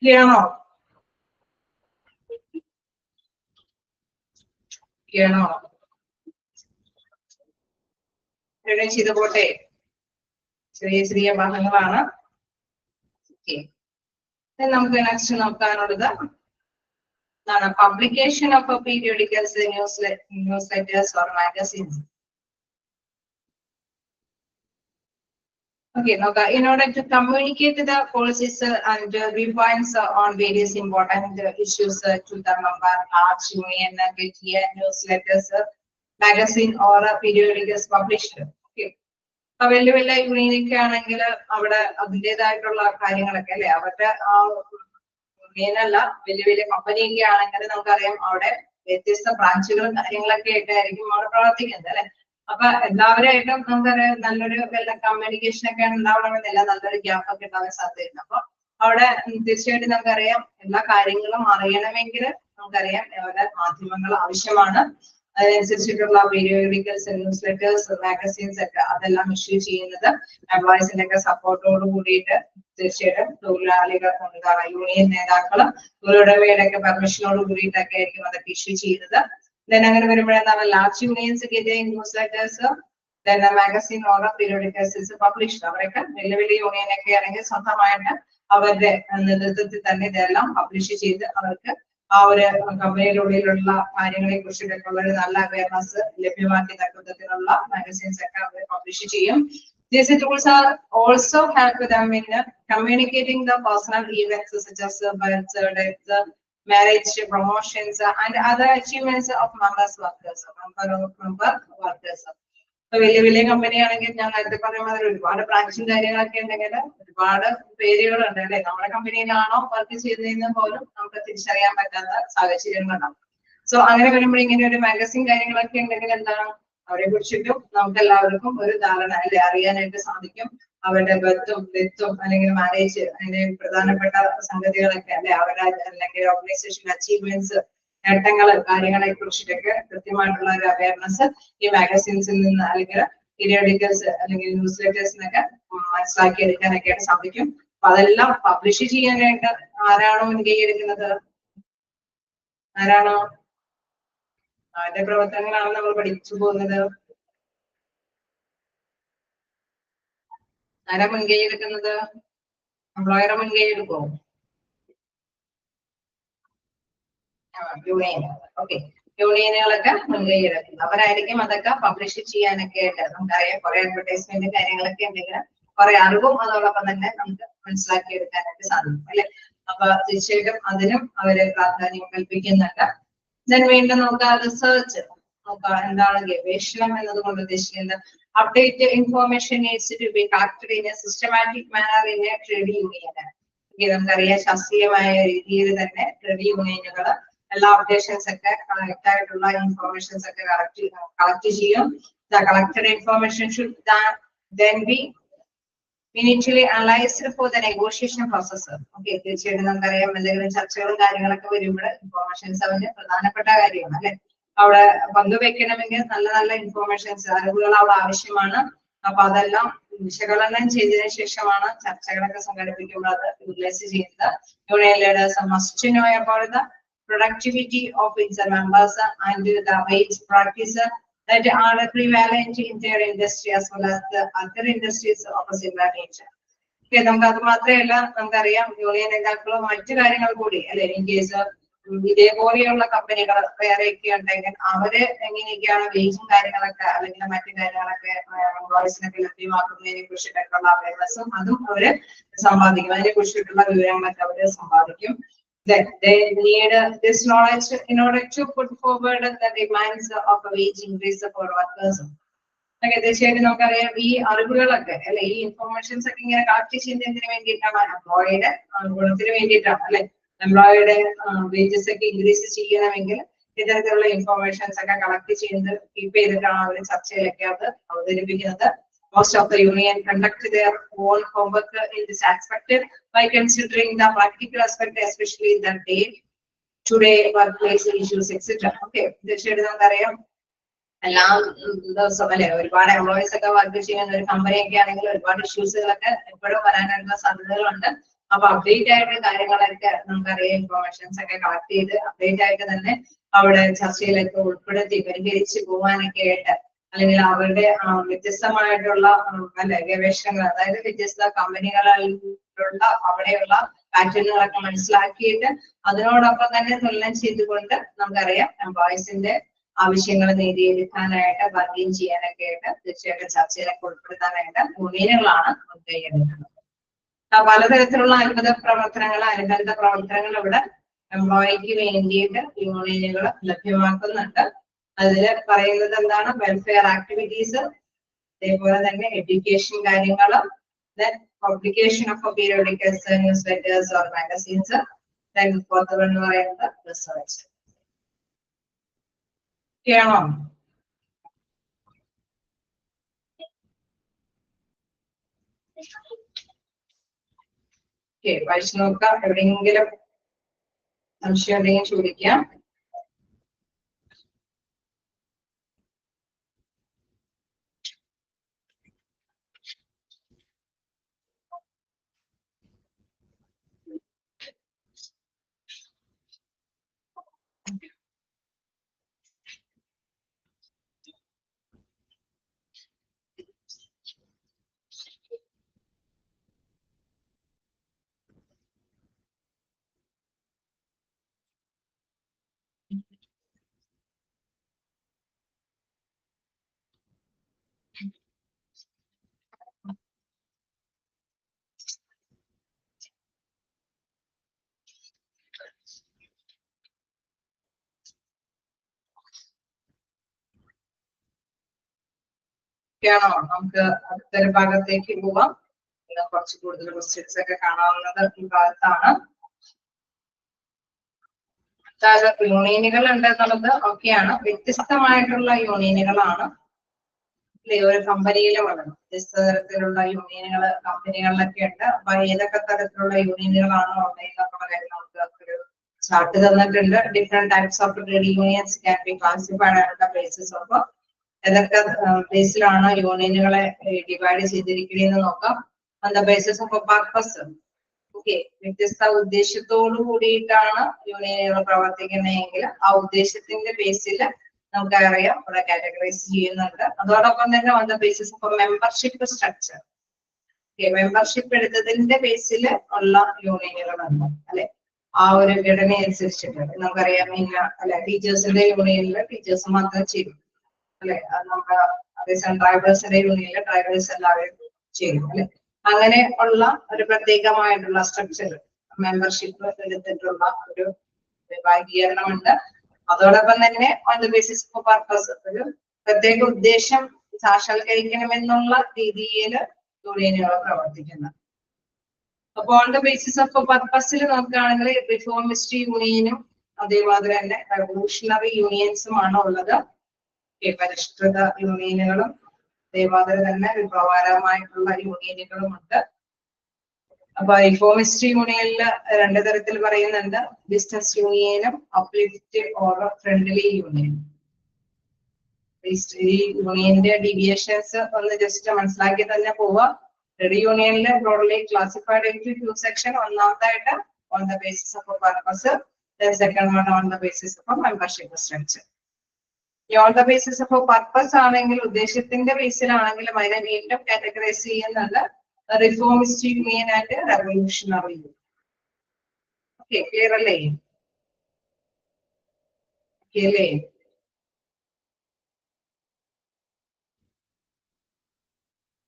ക്ലിയറാണോ? ക്ലിയറാണോ? ചെയ്ത് പോട്ടെ, ചെറിയ ചെറിയ ഭാഗങ്ങളാണ്. നമുക്ക് നെക്സ്റ്റ് നോക്കാനുള്ളത് എന്താണ്? Publication of periodicals, news letters or magazines. Okay, now in order to communicate the policies and viewpoints on various important issues to the member, large union, newsletters, magazine or periodicals published. Okay. വലിയ വലിയ യൂണിയനൊക്കെ ആണെങ്കിൽ അവിടെ അതിൻ്റെതായിട്ടുള്ള കാര്യങ്ങളൊക്കെ അല്ലെ, അവരുടെ ആ യൂണിയനല്ല വലിയ വലിയ കമ്പനിയൊക്കെ ആണെങ്കിൽ നമുക്കറിയാം അവിടെ വ്യത്യസ്ത ബ്രാഞ്ചുകളും കാര്യങ്ങളൊക്കെ ആയിട്ടായിരിക്കും അവിടെ പ്രവർത്തിക്കുന്നത് അല്ലെ. അപ്പൊ എല്ലാവരുമായിട്ടും നമുക്കറിയാം നല്ലൊരു കമ്മ്യൂണിക്കേഷൻ ഒക്കെ ഉണ്ടാവണമെന്നില്ല, നല്ലൊരു ഗ്യാപ്പ് ഒക്കെ ഉണ്ടാവാൻ സാധ്യതയുണ്ട്. അപ്പൊ അവിടെ തീർച്ചയായിട്ടും നമുക്കറിയാം എല്ലാ കാര്യങ്ങളും അറിയണമെങ്കിൽ നമുക്കറിയാം അവിടെ മാധ്യമങ്ങൾ ആവശ്യമാണ്. അതിനനുസരിച്ചിട്ടുള്ള പീരിയോഡിക്കൽസ്, ന്യൂസ് ലെറ്റേഴ്സ്, മാഗസീൻസ് ഒക്കെ അതെല്ലാം ഇഷ്യൂ ചെയ്യുന്നത് എംപ്ലോയീസിന്റെ ഒക്കെ സപ്പോർട്ടോട് കൂടിയിട്ട് തീർച്ചയായിട്ടും തൊഴിലാളികൾ യൂണിയൻ നേതാക്കള് തൊഴിലുടമയുടെ ഒക്കെ പെർമിഷനോട് കൂടിയിട്ടൊക്കെ ആയിരിക്കും അതൊക്കെ ഇഷ്യൂ ചെയ്യുന്നത്. Then അങ്ങനെ വരുമ്പോഴെന്താണ് large unions getting newsletters, then a magazine or a periodicals is published. അവരൊക്കെ വലിയ വലിയ യൂണിയൻ ഒക്കെ ആണെങ്കിൽ സ്വന്തമായിട്ട് അവരുടെ നേതൃത്വത്തിൽ തന്നെ ഇതെല്ലാം പബ്ലിഷ് ചെയ്ത് അവർക്ക് ആ ഒരു കമ്പനിയിലുള്ളിലുള്ള കാര്യങ്ങളെ കുറിച്ചിട്ടൊക്കെ ഉള്ള ഒരു നല്ല അവയർനെസ് ലഭ്യമാക്കി തക്കത്തിലുള്ള മാഗസീൻസ് ഒക്കെ അവർ പബ്ലിഷ് ചെയ്യും. These tools are also help them in communicating the personal events such as births, deaths, marriage, promotions and other achievements of member workers. വലിയ വലിയ കമ്പനി ആണെങ്കിൽ ഞാൻ നേരത്തെ പറഞ്ഞ മാതിരി ഒരുപാട് ബ്രാഞ്ചും കാര്യങ്ങളൊക്കെ ഉണ്ടെങ്കിൽ ഒരുപാട് പേരുകളുണ്ട് അല്ലെ. നമ്മുടെ കമ്പനിയിലാണോ വർക്ക് ചെയ്തതെന്ന് പോലും നമുക്ക് തിരിച്ചറിയാൻ പറ്റാത്ത സാഹചര്യങ്ങളുണ്ടാവും. സോ അങ്ങനെ വരുമ്പോൾ ഇങ്ങനെ ഒരു മാഗസിൻ കാര്യങ്ങളൊക്കെ ഉണ്ടെങ്കിൽ എന്താണ് അവരെ കുറിച്ചിട്ടും നമുക്ക് എല്ലാവർക്കും ഒരു ധാരണ അല്ലെ അറിയാനായിട്ട് സാധിക്കും. അവരുടെ ബർത്തും ഡെത്തും അല്ലെങ്കിൽ മാരേജ് അതിന്റെ പ്രധാനപ്പെട്ട സംഗതികളൊക്കെ അല്ലെ, അവരുടെ അല്ലെങ്കിൽ ഓർഗനൈസേഷൻ അച്ചീവ്മെന്റ്സ്, നേട്ടങ്ങള്, കാര്യങ്ങളെ കുറിച്ചിട്ടൊക്കെ കൃത്യമായിട്ടുള്ള ഒരു അവയർനെസ് ഈ മാഗസീൻസിൽ നിന്ന് അല്ലെങ്കിൽ പീരിയോഡിക്കൽസ് അല്ലെങ്കിൽ ന്യൂസ് ലെറ്റേഴ്സിനൊക്കെ മനസ്സിലാക്കി എടുക്കാനൊക്കെയായിട്ട് സാധിക്കും. അപ്പൊ അതെല്ലാം പബ്ലിഷ് ചെയ്യാനായിട്ട് ആരാണോ മുൻകൈയെടുക്കുന്നത്? ആരാണോ? അതിന്റെ പ്രവർത്തനങ്ങളാണ് നമ്മൾ പഠിച്ചു പോകുന്നത്. ആരാ മുൻകൈ എടുക്കുന്നത്? എംപ്ലോയറെ മുൻകൈ എടുക്കുമോ? യൂണിയൻ. ഓക്കെ, യൂണിയനുകളൊക്കെ മുൻകൈ എടുക്കുന്നത് അവരായിരിക്കും അതൊക്കെ പബ്ലിഷ് ചെയ്യാനൊക്കെ ആയിട്ട്. നമുക്കറിയാം കുറെ അഡ്വർടൈസ്മെന്റ് കാര്യങ്ങളൊക്കെ ഉണ്ടെങ്കിൽ കുറെ അറിവും അതോടൊപ്പം തന്നെ നമുക്ക് മനസ്സിലാക്കി എടുക്കാനായിട്ട് സാധിക്കും അല്ലെ. അപ്പൊ തീർച്ചയായിട്ടും അതിനും അവര് പ്രാധാന്യം കൽപ്പിക്കുന്നുണ്ട്. then വീണ്ടും നോക്കാം റിസർച്ച്. നോക്കാം എന്താണ് ഗവേഷണം എന്നതുകൊണ്ട് ഉദ്ദേശിക്കുന്നത്? Update information needs to be collected in a systematic manner in a trade union. നമുക്കറിയാം ശാസ്ത്രീയമായ രീതിയിൽ തന്നെ ട്രേഡ് യൂണിയനുകൾ എല്ലാ അപ്ഡേഷൻസ് ഒക്കെ കറക്റ്റ് ആയിട്ടുള്ള ഇൻഫോർമേഷൻസ് ഒക്കെ കളക്ട് ചെയ്യും. The collected information should then be minutely analyzed for the negotiation process. Okay, തീർച്ചയായിട്ടും നമുക്കറിയാം എന്തെങ്കിലും ചർച്ചകളും കാര്യങ്ങളൊക്കെ വരുമ്പോൾ ഇൻഫോർമേഷൻസ് അതിന് പ്രധാനപ്പെട്ട കാര്യമാണ് അല്ലെ. അവിടെ പങ്കുവെക്കണമെങ്കിൽ നല്ല നല്ല ഇൻഫോർമേഷൻസ്, അറിവുകൾ അവിടെ ആവശ്യമാണ്. അപ്പൊ അതെല്ലാം വിശകലനം ചെയ്തതിനു ശേഷമാണ് ചർച്ചകളൊക്കെ സംഘടിപ്പിക്കുമ്പോൾ അത് യൂട്ടിലൈസ് ചെയ്യുന്നത്. Union leaders must know about the productivity of its members and the wage practice that are prevalent in their industry as well as the other industries of a similar nature. Okay, നമുക്ക് അത് മാത്രമല്ല നമുക്കറിയാം union നേതാക്കളോ മറ്റു കാര്യങ്ങൾ കൂടി അല്ലെ, in case ഇതേപോലെയുള്ള കമ്പനികൾ വേറെയൊക്കെ ഉണ്ടെങ്കിൽ അവര് എങ്ങനെയൊക്കെയാണ് വേജും കാര്യങ്ങളൊക്കെ അല്ലെങ്കിൽ മറ്റു കാര്യങ്ങളൊക്കെ എംപ്ലോയീസിനൊക്കെ ലഭ്യമാക്കുന്നതിനെ കുറിച്ചിട്ടൊക്കെയുള്ള അവയർനെസ്സും അതും അവര് സമ്പാദിക്കും. അതിനെ കുറിച്ചിട്ടുള്ള വിവരങ്ങളൊക്കെ അവര് സമ്പാദിക്കും. Then they need this knowledge in order to put forward the demands of a wage increase for workers. തീർച്ചയായിട്ടും നമുക്കറിയാം ഈ അറിവുകളൊക്കെ അല്ലെ, ഈ ഇൻഫോർമേഷൻസ് ഒക്കെ ഇങ്ങനെ കളക്ട് ചെയ്യുന്നതിന് വേണ്ടിയിട്ടാണ്, എംപ്ലോയിയുടെ ഗുണത്തിന് വേണ്ടിയിട്ടാണ് അല്ലെ. എംപ്ലോയിയുടെ വേജസ് ഒക്കെ ഇൻക്രീസ് ചെയ്യണമെങ്കിൽ ഇത്തരത്തിലുള്ള ഇൻഫോർമേഷൻസ് ഒക്കെ കളക്ട് ചെയ്ത് കീപ്പ് ചെയ്തിട്ടാണ് അവർ ചർച്ചയിലൊക്കെ അത് അവതരിപ്പിക്കുന്നത്. Most of the union conduct their own homework in this aspect by considering the practical aspect, especially the day-to-day workplace issues, etc. Okay, തീർച്ചയായിട്ടും നമുക്കറിയാം എല്ലാ ദിവസവും അല്ലെ ഒരുപാട് എംപ്ലോയീസ് ഒക്കെ വർക്ക് ചെയ്യുന്ന ഒരു കമ്പനി ഒക്കെ ആണെങ്കിൽ ഒരുപാട് ഇഷ്യൂസുകളൊക്കെ എപ്പോഴും വരാനുള്ള സാധ്യതകളുണ്ട്. അപ്പൊ അപ്ഡേറ്റ് ആയിട്ട് കാര്യങ്ങളൊക്കെ നമുക്കറിയാം, ഇൻഫോർമേഷൻസ് ഒക്കെ കളക്ട് ചെയ്ത് അപ്ഡേറ്റ് ആയിട്ട് തന്നെ അവിടെ ചർച്ചയിലൊക്കെ ഉൾപ്പെടുത്തി പരിഹരിച്ചു പോകാനൊക്കെ ആയിട്ട്, അല്ലെങ്കിൽ അവരുടെ വ്യത്യസ്തമായിട്ടുള്ള അല്ലെ ഗവേഷണങ്ങൾ, അതായത് വ്യത്യസ്ത കമ്പനികളിലുള്ള അവിടെയുള്ള പാറ്റേണുകളൊക്കെ മനസ്സിലാക്കിയിട്ട് അതിനോടൊപ്പം തന്നെ തുലനം ചെയ്തുകൊണ്ട് നമുക്കറിയാം എംപ്ലോയീസിന്റെ ആവശ്യങ്ങൾ നേടിയെടുക്കാനായിട്ട് ബാർഗെയിൻ ചെയ്യാനൊക്കെ ആയിട്ട് തീർച്ചയായിട്ടും ചർച്ചയിലൊക്കെ ഉൾപ്പെടുത്താനായിട്ട് യൂണിയനുകളാണ് മുൻകൈയെടുക്കുന്നത്. പലതരത്തിലുള്ള അനുബന്ധ പ്രവർത്തനങ്ങൾ ഇവിടെ എംപ്ലോയിക്ക് വേണ്ടിയിട്ട് യൂണിയനുകൾ ലഭ്യമാക്കുന്നുണ്ട്. അതിൽ പറയുന്നത് എന്താണ്? വെൽഫെയർ ആക്ടിവിറ്റീസ്, അതേപോലെ തന്നെ എഡ്യൂക്കേഷൻ കാര്യങ്ങൾ, then publication of periodic newsletters or magazines, then fourth one എന്ന് പറയുന്നത് റിസർച്ച്. കേണോ? വായിച്ചു നോക്കാം. എവിടെയെങ്കിലും സംശയം ഉണ്ടെങ്കിൽ ചോദിക്കാം. ാണോ? നമുക്ക് അടുത്തൊരു ഭാഗത്തേക്ക് പോവാം. കുറച്ച് കൂടുതൽ ക്വസ്റ്റ്യൻസ് ഒക്കെ കാണാവുന്നത് ഈ ഭാഗത്താണ്. യൂണിയനുകൾ ഉണ്ട് എന്നുള്ളത് ഓക്കെയാണ്. വ്യത്യസ്തമായിട്ടുള്ള യൂണിയനുകളാണ് ഒരു കമ്പനിയിലും ഉള്ളത്. വ്യത്യസ്ത തരത്തിലുള്ള യൂണിയനുകൾ കമ്പനികളിലൊക്കെ ഉണ്ട്. അപ്പൊ ഏതൊക്കെ തരത്തിലുള്ള യൂണിയനുകളാണോ ഉള്ളതെന്നുള്ള കാര്യം നമുക്ക് ഒരു ചാർട്ട് തന്നിട്ടുണ്ട്. Different types of trade unions can be classified on the basis of ഏതൊക്കെ ബേസിലാണ് യൂണിയനുകളെ ഡിവൈഡ് ചെയ്തിരിക്കുന്നതെന്ന് നോക്കാം. On the basis of purpose. Okay, വ്യത്യസ്ത ഉദ്ദേശത്തോടു കൂടിയിട്ടാണ് യൂണിയനുകൾ പ്രവർത്തിക്കുന്നതെങ്കിൽ ആ ഉദ്ദേശത്തിന്റെ ബേസിൽ നമുക്കറിയാം ഇവിടെ കാറ്റഗറൈസ് ചെയ്യുന്നുണ്ട്. അതോടൊപ്പം തന്നെ on the basis of membership structure. Membership എടുത്തതിന്റെ ബേസിൽ ഉള്ള യൂണിയനുകളുണ്ട് അല്ലെ. ആ ഒരു ഘടന അനുസരിച്ചിട്ട് നമുക്കറിയാം അല്ലെ, ടീച്ചേഴ്സിന്റെ യൂണിയനിൽ ടീച്ചേഴ്സ് മാത്രം ചെയ്യും അല്ലെ. നമുക്ക് അതേസമയം ഡ്രൈവേഴ്സിന്റെ യൂണിയനിൽ ഡ്രൈവേഴ്സ് എല്ലാവരും ചെയ്യും അല്ലെ. അങ്ങനെ ഉള്ള ഒരു പ്രത്യേകമായിട്ടുള്ള സ്ട്രക്ചർ മെമ്പർഷിപ്പ് എടുത്തിട്ടുള്ള ഒരു വിഭാഗീകരണമുണ്ട്. അതോടൊപ്പം തന്നെ on the basis of purpose, ഒരു പ്രത്യേക ഉദ്ദേശം സാക്ഷാത്കരിക്കണമെന്നുള്ള രീതിയിൽ യൂണിയനുകൾ പ്രവർത്തിക്കുന്നത്. അപ്പൊ ഓൺ ദ ബേസിസ് ഓഫ് പർപ്പസിൽ നോക്കുകയാണെങ്കിൽ റിഫോമിസ്റ്റ് യൂണിയനും അതേമാതിരി തന്നെ റെവല്യൂഷണറി യൂണിയൻസുമാണ് ഉള്ളത്. പരിഷ്കൃത യൂണിയനുകളും അതേമാതിരി തന്നെ വിപ്ലവകരമായിട്ടുള്ള യൂണിയനുകളും ഉണ്ട്. അപ്പൊ റിഫോമിസ്റ്റ് യൂണിയനിൽ രണ്ടു തരത്തിൽ പറയുന്നുണ്ട്. ബിസിനസ് യൂണിയനും അപ്ലിഫ്റ്റ് ഓർ ഫ്രണ്ട്ലി യൂണിയനും. ഈ യൂണിയന്റെ ഡീവിയേഷൻസ് ഒന്ന് ജസ്റ്റ് മനസ്സിലാക്കി തന്നെ പോവുക. ട്രേഡ് യൂണിയനിൽ broadly classified into two section. ഒന്നാമതായിട്ട് on the basis of purpose, second one on the basis of membership structure. On the basis of purpose ആണെങ്കിൽ, ഉദ്ദേശത്തിന്റെ ബേസിലാണെങ്കിൽ അതിനെ വീണ്ടും കാറ്റഗറൈസ് ചെയ്യുന്നത് reformist union and revolutionary union. Okay, clear അല്ലേ? അല്ലേ?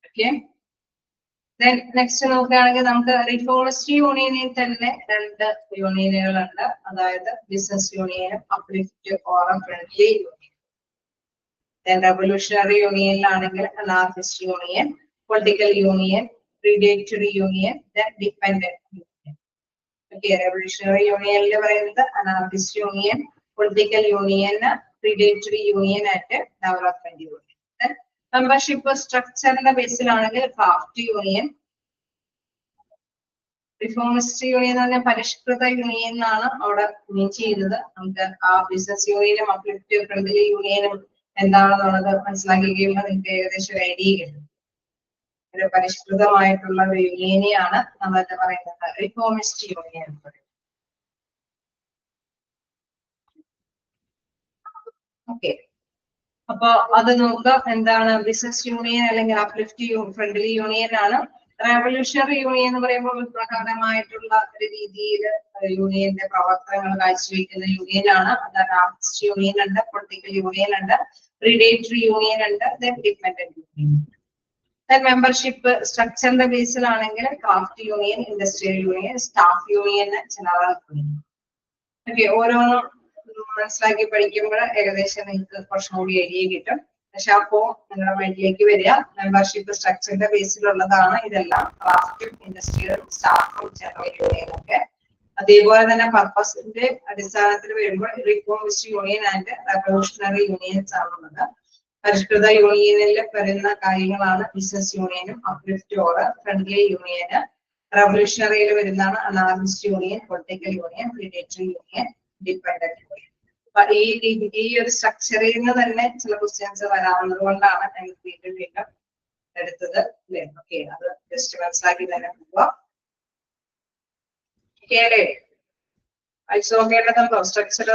Okay, next നോക്കുകയാണെങ്കിൽ നമുക്ക് റിഫോമിസ്റ്റ് യൂണിയനിൽ തന്നെ രണ്ട് യൂണിയനുകളുണ്ട്. അതായത് ബിസിനസ് യൂണിയനും uplift or friendly union. Then revolutionary union anarchist union, political union, predatory union, then dependent union. Okay, revolutionary union anarchist union, political union, predatory union, and development union. Then membership structure basis craft union, reformist union and Parishkrita union mean business union, uplifting friendly union, and idea. Parishkrita union, reformist union. Okay. That's business union and uplift friendly union. Revolutionary union union union anarchist union and political union and predatory union and then dependent union. Then membership structure the basis craft union, industrial union, staff union, general union. Okay, overall മനസ്സിലാക്കി പഠിക്കുമ്പോൾ ഏകദേശം നിങ്ങൾക്ക് കുറച്ചും കൂടി idea കിട്ടും. പക്ഷെ അപ്പോ നിങ്ങളുടെ മൈൻഡിലേക്ക് വരിക മെമ്പർഷിപ്പ് സ്ട്രക്ചറിന്റെ ബേസിലുള്ളതാണ് ഇതെല്ലാം, ക്രാഫ്റ്റും ഇൻഡസ്ട്രിയലും സ്റ്റാഫും ജനറൽ യൂണിയനൊക്കെ. അതേപോലെ തന്നെ പർപ്പസിന്റെ അടിസ്ഥാനത്തിൽ വരുമ്പോൾ reformist union and revolutionary unions ആണുള്ളത്. പരിഷ്കൃത യൂണിയനിൽ വരുന്ന കാര്യങ്ങളാണ് ബിസിനസ് യൂണിയനും അപ്ലിഫ്റ്റ് ഓർ ഫ്രണ്ട്ലി യൂണിയന്. റെവല്യൂഷണറിയിൽ വരുന്നതാണ് anarchist union, political union, predatory union, dependent union. അപ്പൊ ഈ ഒരു സ്ട്രക്ചറിൽ നിന്ന് തന്നെ ചില ക്വസ്റ്റ്യൻസ് വരാവുന്നത് കൊണ്ടാണ് ഞാൻ വീണ്ടും എടുത്തത് അല്ലേ. ഓക്കെ, അത് ജസ്റ്റ് മനസ്സിലാക്കി തന്നെ പോവാം. അയച്ചു നോക്കേണ്ടതുണ്ടോ സ്ട്രക്ചർ?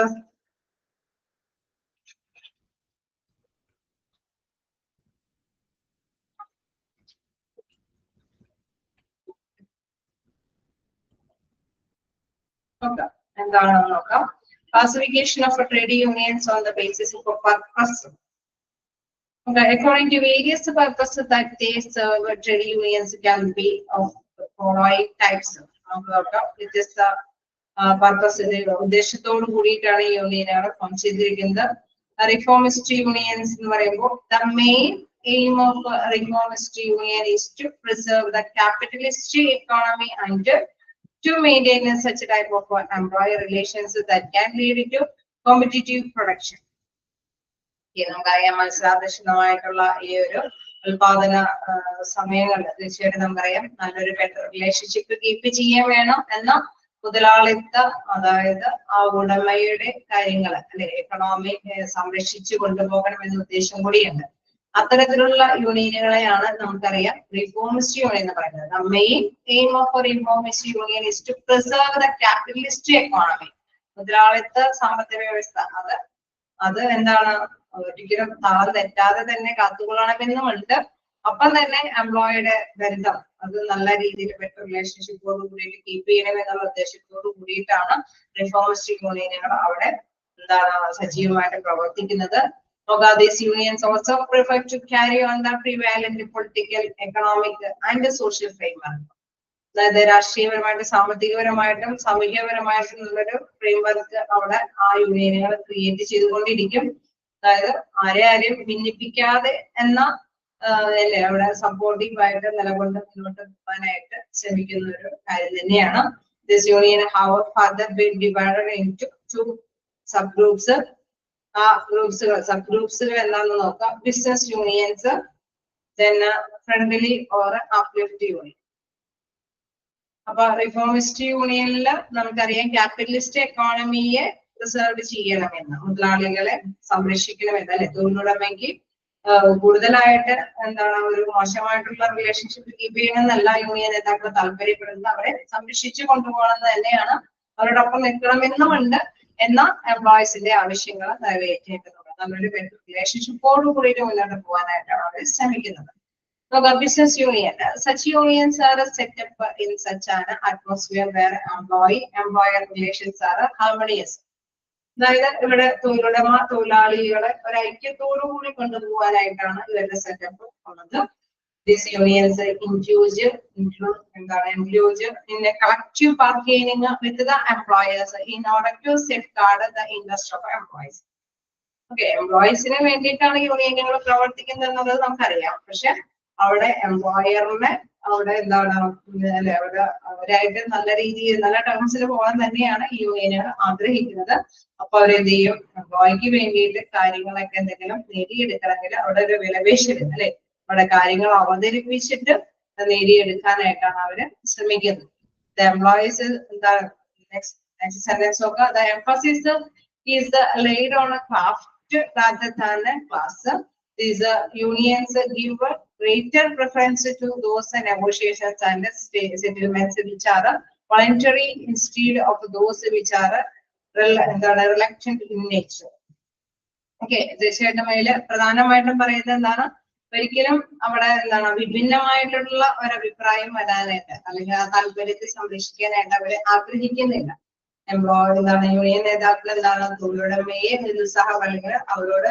നോക്കാം എന്താണെന്ന് നോക്കാം. Classification of trade unions on the basis of purpose. Okay, according to various purposes that they serve, trade unions can be of the following types. It is the purpose. ഉദ്ദേശത്തോട് കൂടിയിട്ടാണ് ഈ യൂണിയനുകൾ ഫോം ചെയ്തിരിക്കുന്നത്. Reformist unions എന്ന് പറയുമ്പോൾ the main aim of reformist union is to preserve the capitalist economy and to maintain such a type of employee relations that can lead to competitive production. നമുക്കറിയാം മത്സരാധിഷ്ഠിതമായിട്ടുള്ള ഈ ഒരു ഉൽപാദന സമയങ്ങളിൽ തീർച്ചയായിട്ടും നമുക്കറിയാം നല്ലൊരു ബെറ്റർ റിലേഷൻഷിപ്പ് കീപ്പ് ചെയ്യാൻ വേണം എന്ന മുതലാളിത്ത, അതായത് ആ ഉടമയുടെ കാര്യങ്ങൾ അല്ലെ എക്കണോമി സംരക്ഷിച്ചു കൊണ്ടുപോകണം എന്ന ഉദ്ദേശം കൂടിയുണ്ട്. അത്തരത്തിലുള്ള യൂണിയനുകളെയാണ് നമുക്കറിയാം റിഫോമിസ്റ്റ് യൂണിയൻ എന്ന് പറയുന്നത്. The main aim of a reformist union is to preserve the capitalist economy. മുതലാളിത്ത സാമ്പത്തിക വ്യവസ്ഥ അത് എന്താണ് ഒരിക്കലും താളം തെറ്റാതെ തന്നെ കാത്തുകൊള്ളണമെന്നുമുണ്ട്. ഒപ്പം തന്നെ എംപ്ലോയിയുടെ ബന്ധം അത് നല്ല രീതിയിൽ ബെറ്റർ റിലേഷൻഷിപ്പോട് കൂടിയിട്ട് കീപ്പ് ചെയ്യണം എന്നുള്ള ഉദ്ദേശത്തോട് കൂടിയിട്ടാണ് റിഫോമിസ്റ്റ് യൂണിയനുകൾ അവിടെ എന്താണ് സജീവമായിട്ട് പ്രവർത്തിക്കുന്നത്. These unions also prefer to carry on the prevalent political, economic and social framework. അതായത് രാഷ്ട്രീയപരമായിട്ടും സാമ്പത്തികപരമായിട്ടും സാമൂഹ്യപരമായിട്ടും ഉള്ളൊരു ഫ്രെയിംവർക്ക് അവിടെ ആ യൂണിയനുകൾ ക്രിയേറ്റ് ചെയ്തുകൊണ്ടിരിക്കും. അതായത് ആരെയും ഭിന്നിപ്പിക്കാതെ എന്ന അല്ലേ അവിടെ സപ്പോർട്ടീവ് ആയിട്ട് നിലകൊണ്ട് മുന്നോട്ട് പോകാനായിട്ട് ശ്രമിക്കുന്ന ഒരു കാര്യം തന്നെയാണ്. This union have further been divided into two subgroups. ആ സബ് ഗ്രൂപ്പ്സുകൾ എന്താണെന്ന് നോക്കാം. Business unions, then friendly or uplift union. അപ്പൊ റിഫോമിസ്റ്റ് യൂണിയനിൽ നമുക്കറിയാം ക്യാപിറ്റലിസ്റ്റ് എക്കോണമിയെ റിസർവ് ചെയ്യണമെന്ന്, മുതലാളികളെ സംരക്ഷിക്കണമെന്ന് അല്ലെ. തൊഴിലുടമയ്ക്ക് കൂടുതലായിട്ട് എന്താണ് ഒരു മോശമായിട്ടുള്ള റിലേഷൻഷിപ്പ് കീപ്പ് ചെയ്യണമെന്നല്ല യൂണിയൻ നേതാക്കൾ താല്പര്യപ്പെടുന്നത്, അവരെ സംരക്ഷിച്ചു കൊണ്ടുപോകണമെന്ന് തന്നെയാണ്, അവരോടൊപ്പം നിൽക്കണമെന്നുമുണ്ട്. എന്ന എംപ്ലോയീസിന്റെ ആവശ്യങ്ങൾ നിറവേറ്റേണ്ടതുണ്ട്. നല്ലൊരു റിലേഷൻഷിപ്പോട് കൂടിയിട്ട് മുന്നോട്ട് പോകാനായിട്ടാണ് അവർ ശ്രമിക്കുന്നത്. Business union. Such unions are set up in such an atmosphere where employer relations are harmonious. അതായത് ഇവിടെ തൊഴിലുടമ തൊഴിലാളികളെ ഒരു ഐക്യത്തോടു കൂടി കൊണ്ടുപോകാനായിട്ടാണ് ഇവരുടെ സെറ്റപ്പ് ഉള്ളത്. These unions include in a collective bargaining with the employers in order to safeguard the interest of employees. Okay, എംപ്ലോയീസിന് വേണ്ടിയിട്ടാണ് യൂണിയനുകൾ പ്രവർത്തിക്കുന്നത് എന്നുള്ളത് നമുക്കറിയാം. പക്ഷെ അവിടെ എംപ്ലോയറിനെ അവിടെ എന്താണ് അല്ലെ, അവരായിട്ട് നല്ല രീതിയിൽ നല്ല ടേംസിൽ പോകാൻ തന്നെയാണ് ഈ യൂണിയനുകൾ ആഗ്രഹിക്കുന്നത്. അപ്പൊ അവരെന്ത് ചെയ്യും, എംപ്ലോയിക്ക് വേണ്ടിയിട്ട് കാര്യങ്ങളൊക്കെ എന്തെങ്കിലും നേടിയെടുക്കണമെങ്കിൽ അവിടെ ഒരു വിലപേശൽ അല്ലെ, അവിടെ കാര്യങ്ങൾ അവതരിപ്പിച്ചിട്ട് നേടിയെടുക്കാനായിട്ടാണ് അവര് ശ്രമിക്കുന്നത്. The employees എന്താണ് next sentence നോക്കുക. The emphasis is laid on a craft rather than a class. These unions give greater preference to those negotiations and settlements which are voluntary instead of those which are reluctant in nature. Okay, തീർച്ചയായിട്ടും അതിൽ പ്രധാനമായിട്ടും പറയുന്നത് എന്താണ്, ഒരിക്കലും അവിടെ എന്താണ് വിഭിന്നമായിട്ടുള്ള ഒരഭിപ്രായം വരാനായിട്ട് അല്ലെങ്കിൽ ആ താല്പര്യത്തെ സംരക്ഷിക്കാനായിട്ട് അവര് ആഗ്രഹിക്കുന്നില്ല. എന്താണ് യൂണിയൻ നേതാക്കൾ എന്താണ് തൊഴിലുടമയെ നിരുത്സാഹം അവരോട്